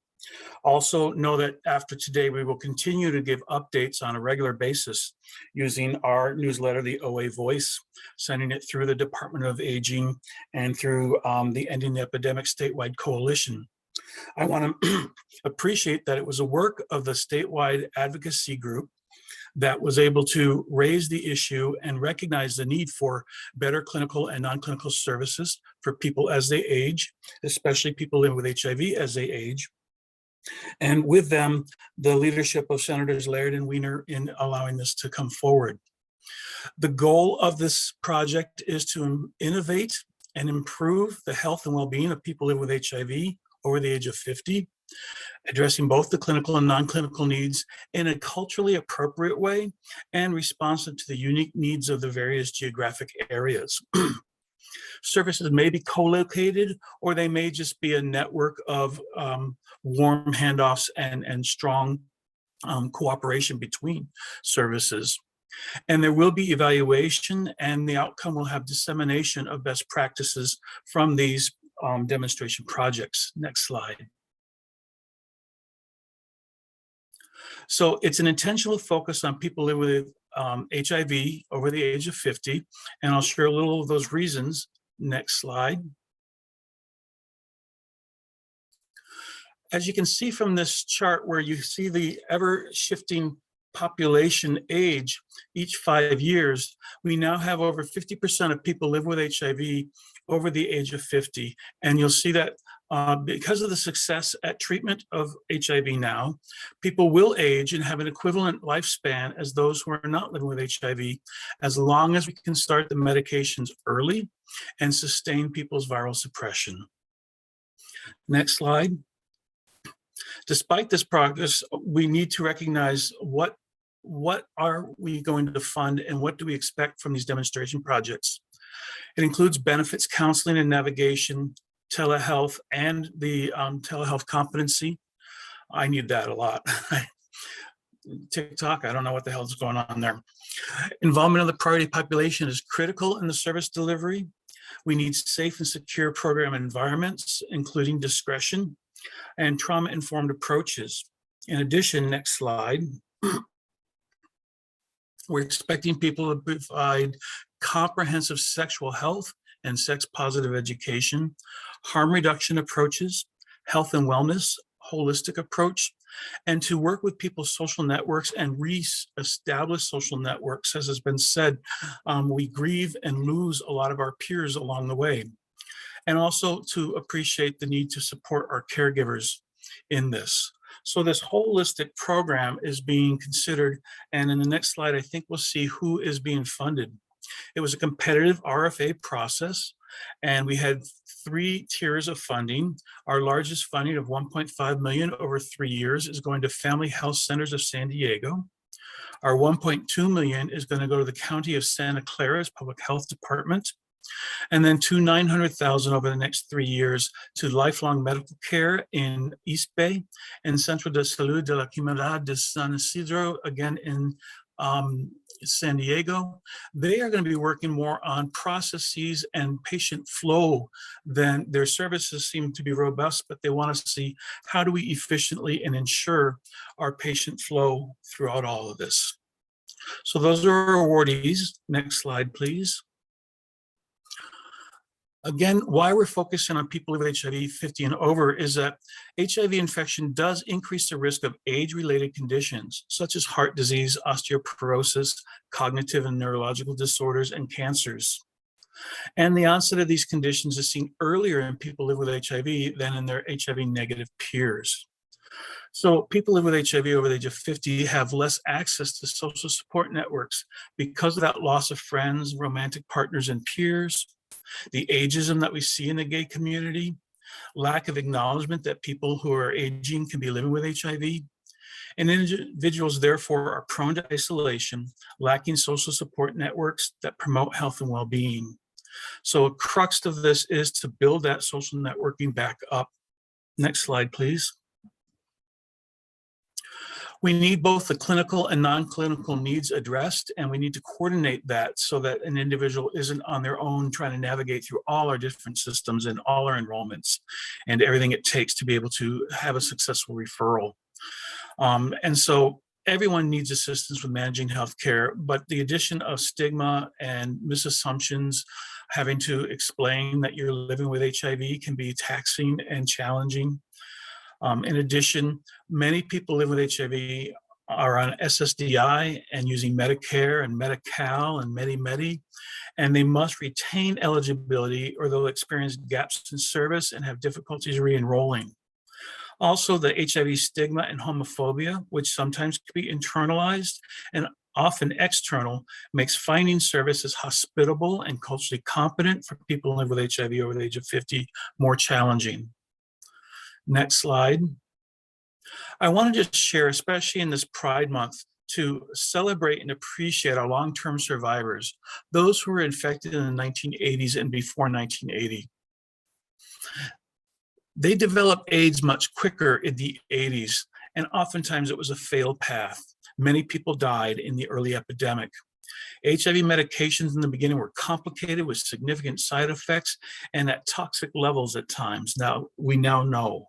Also know that after today, we will continue to give updates on a regular basis using our newsletter, the OA Voice, sending it through the Department of Aging and through the Ending the Epidemic Statewide Coalition. I want to appreciate that it was a work of the statewide advocacy group that was able to raise the issue and recognize the need for better clinical and non-clinical services for people as they age, especially people living with HIV as they age. And with them, the leadership of Senators Laird and Weiner in allowing this to come forward. The goal of this project is to innovate and improve the health and well-being of people living with HIV over the age of 50. addressing both the clinical and non-clinical needs in a culturally appropriate way and responsive to the unique needs of the various geographic areas. Services may be co-located, or they may just be a network of warm handoffs and strong cooperation between services. And there will be evaluation, and the outcome will have dissemination of best practices from these demonstration projects. Next slide. So it's an intentional focus on people living with HIV over the age of 50, and I'll share a little of those reasons. Next slide. As you can see from this chart, where you see the ever-shifting population age each 5 years, we now have over 50% of people living with HIV over the age of 50. And you'll see that because of the success at treatment of HIV now, people will age and have an equivalent lifespan as those who are not living with HIV, as long as we can start the medications early and sustain people's viral suppression. Next slide. Despite this progress, we need to recognize what are we going to fund and what do we expect from these demonstration projects. It includes benefits, counseling and navigation, telehealth, and the telehealth competency. I need that a lot. TikTok, I don't know what the hell is going on there. Involvement of the priority population is critical in the service delivery. We need safe and secure program environments, including discretion and trauma-informed approaches. In addition, next slide, we're expecting people to provide comprehensive sexual health and sex-positive education, harm reduction approaches, health and wellness, holistic approach, and to work with people's social networks and re-establish social networks. As has been said, we grieve and lose a lot of our peers along the way. And also to appreciate the need to support our caregivers in this. So this holistic program is being considered, and in the next slide, I think we'll see who is being funded. It was a competitive RFA process, and we had 3 tiers of funding. Our largest funding of $1.5 million over 3 years is going to Family Health Centers of San Diego. Our $1.2 million is going to go to the County of Santa Clara's Public Health Department. And then $900,000 over the next 3 years to lifelong medical care in East Bay and Centro de Salud de la Comunidad de San Isidro, again in San Diego. They are going to be working more on processes and patient flow. Than their services seem to be robust, but they want to see how do we efficiently and ensure our patient flow throughout all of this. So those are our awardees. Next slide, please. Again, why we're focusing on people with HIV 50 and over is that HIV infection does increase the risk of age-related conditions, such as heart disease, osteoporosis, cognitive and neurological disorders, and cancers. And the onset of these conditions is seen earlier in people who live with HIV than in their HIV-negative peers. So people who live with HIV over the age of 50 have less access to social support networks because of that loss of friends, romantic partners, and peers, the ageism that we see in the gay community, lack of acknowledgement that people who are aging can be living with HIV, and individuals therefore are prone to isolation, lacking social support networks that promote health and well-being. So a crux of this is to build that social networking back up. Next slide, please. We need both the clinical and non-clinical needs addressed, and we need to coordinate that so that an individual isn't on their own trying to navigate through all our different systems and all our enrollments and everything it takes to be able to have a successful referral. And so everyone needs assistance with managing healthcare, but the addition of stigma and misassumptions, having to explain that you're living with HIV can be taxing and challenging. In addition, many people living with HIV are on SSDI and using Medicare and Medi-Cal and Medi-Medi, and they must retain eligibility or they'll experience gaps in service and have difficulties re-enrolling. Also, the HIV stigma and homophobia, which sometimes can be internalized and often external, makes finding services hospitable and culturally competent for people who live with HIV over the age of 50 more challenging. Next slide. I want to just share, especially in this Pride Month, to celebrate and appreciate our long-term survivors, those who were infected in the 1980s and before 1980. They developed AIDS much quicker in the 80s, and oftentimes it was a failed path. Many people died in the early epidemic. HIV medications in the beginning were complicated with significant side effects and at toxic levels at times. We now know.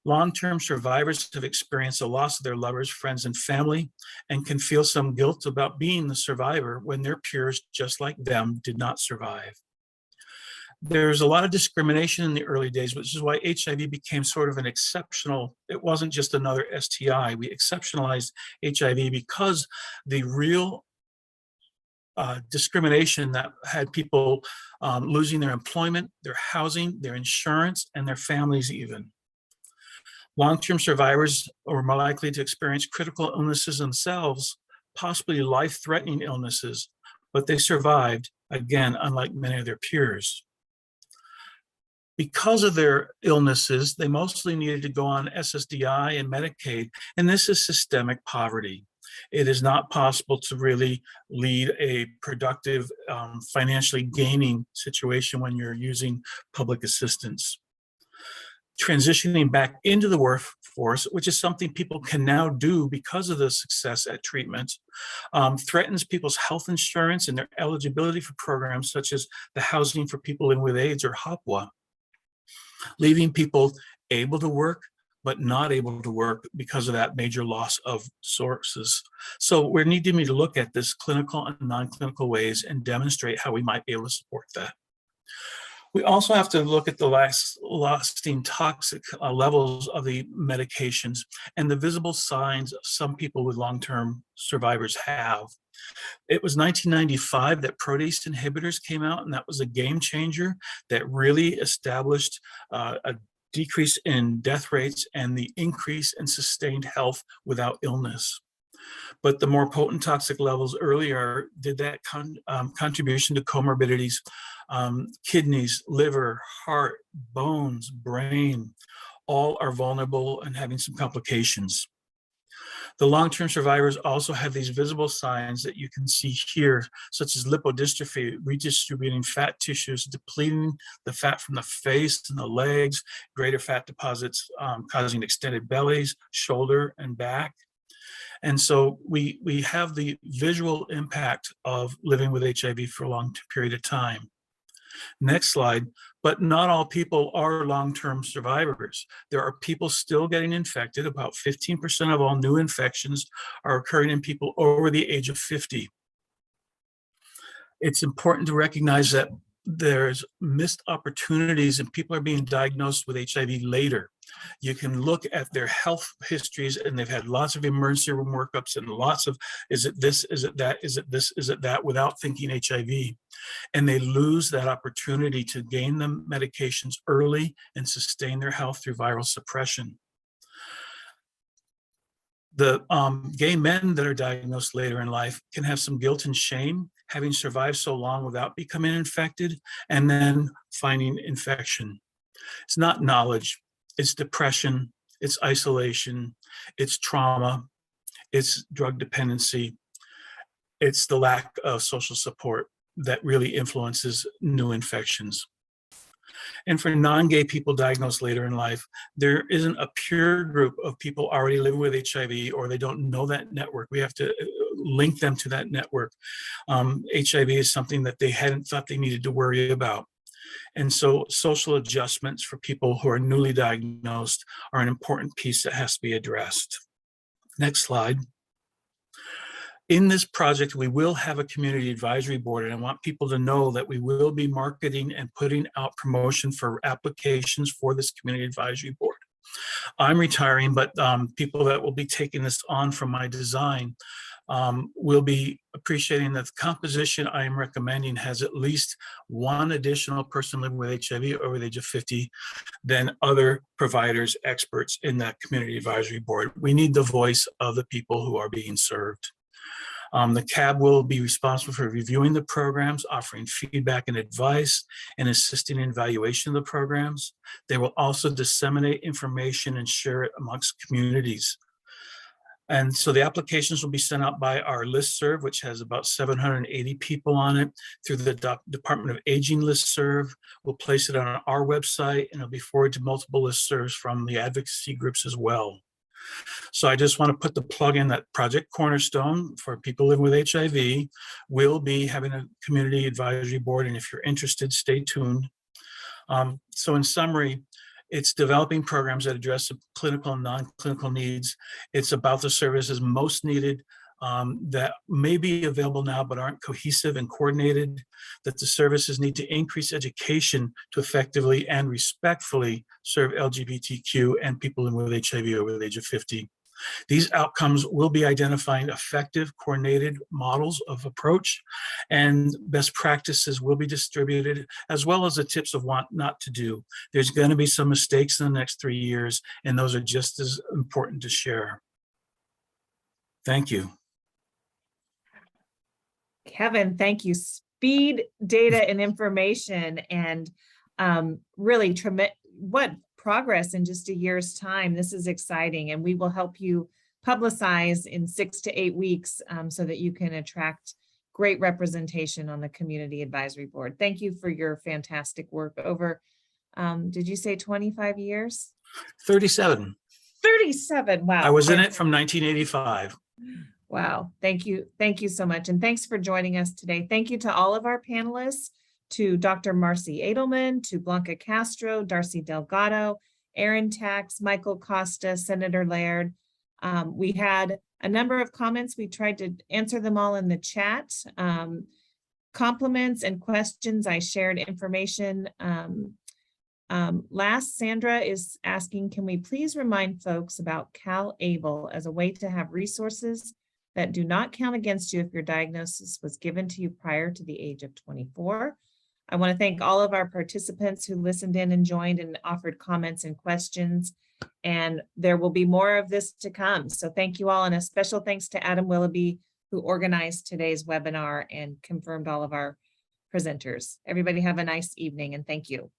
Long-term survivors have experienced the loss of their lovers, friends, and family, and can feel some guilt about being the survivor when their peers, just like them, did not survive. There's a lot of discrimination in the early days, which is why HIV became sort of an exceptional, it wasn't just another STI. We exceptionalized HIV because the real discrimination that had people losing their employment, their housing, their insurance, and their families even. Long-term survivors are more likely to experience critical illnesses themselves, possibly life-threatening illnesses, but they survived, again, unlike many of their peers. Because of their illnesses, they mostly needed to go on SSDI and Medicaid, and this is systemic poverty. It is not possible to really lead a productive, financially gaining situation when you're using public assistance. Transitioning back into the workforce, which is something people can now do because of the success at treatment, threatens people's health insurance and their eligibility for programs such as the Housing for People Living with AIDS or HOPWA, leaving people able to work but not able to work because of that major loss of sources. So we're needing to look at this clinical and non-clinical ways and demonstrate how we might be able to support that. We also have to look at the lasting toxic levels of the medications and the visible signs some people with long-term survivors have. It was 1995 that protease inhibitors came out, and that was a game changer that really established a decrease in death rates and the increase in sustained health without illness. But the more potent toxic levels earlier did that contribution to comorbidities, kidneys, liver, heart, bones, brain, all are vulnerable and having some complications. The long-term survivors also have these visible signs that you can see here, such as lipodystrophy, redistributing fat tissues, depleting the fat from the face and the legs, greater fat deposits causing extended bellies, shoulder, and back. And so we have the visual impact of living with HIV for a long period of time. Next slide. But not all people are long-term survivors. There are people still getting infected. About 15% of all new infections are occurring in people over the age of 50. It's important to recognize that there's missed opportunities and people are being diagnosed with HIV later. You can look at their health histories and they've had lots of emergency room workups and lots of, is it this, is it that, is it this, is it that, without thinking HIV. And they lose that opportunity to gain the medications early and sustain their health through viral suppression. The gay men that are diagnosed later in life can have some guilt and shame, having survived so long without becoming infected, and then finding infection. It's not knowledge, it's depression, it's isolation, it's trauma, it's drug dependency, it's the lack of social support that really influences new infections. And for non-gay people diagnosed later in life, there isn't a pure group of people already living with HIV, or they don't know that network. We have to link them to that network. HIV is something that they hadn't thought they needed to worry about. And so social adjustments for people who are newly diagnosed are an important piece that has to be addressed. Next slide. In this project, we will have a community advisory board, and I want people to know that we will be marketing and putting out promotion for applications for this community advisory board. I'm retiring, but people that will be taking this on from my design will be appreciating that the composition I am recommending has at least one additional person living with HIV over the age of 50 than other providers, experts in that community advisory board. We need the voice of the people who are being served. The CAB will be responsible for reviewing the programs, offering feedback and advice, and assisting in evaluation of the programs. They will also disseminate information and share it amongst communities. And so the applications will be sent out by our listserv, which has about 780 people on it, through the Department of Aging listserv. We'll place it on our website, and it'll be forwarded to multiple listservs from the advocacy groups as well. So I just want to put the plug in that Project Cornerstone for people living with HIV will be having a community advisory board. And if you're interested, stay tuned. So in summary, it's developing programs that address the clinical and non-clinical needs. It's about the services most needed that may be available now but aren't cohesive and coordinated, that the services need to increase education to effectively and respectfully serve LGBTQ and people living with HIV over the age of 50. These outcomes will be identifying effective, coordinated models of approach, and best practices will be distributed, as well as the tips of what not to do. There's going to be some mistakes in the next 3 years, and those are just as important to share. Thank you. Kevin, thank you. Speed, data, and information, and really what progress in just a year's time. This is exciting, and we will help you publicize in 6 to 8 weeks so that you can attract great representation on the Community Advisory Board. Thank you for your fantastic work over, did you say 25 years? 37. 37, wow. I was in it from 1985. Wow, thank you. Thank you so much. And thanks for joining us today. Thank you to all of our panelists, to Dr. Marcy Edelman, to Blanca Castro, Darcie Delgado, Aaron Tax, Michael Costa, Senator Laird. We had a number of comments. We tried to answer them all in the chat. Compliments and questions, I shared information. Last, Sandra is asking, can we please remind folks about CalAble as a way to have resources that do not count against you if your diagnosis was given to you prior to the age of 24? I want to thank all of our participants who listened in and joined and offered comments and questions. And there will be more of this to come. So thank you all. And a special thanks to Adam Willoughby, who organized today's webinar and confirmed all of our presenters. Everybody have a nice evening, and thank you.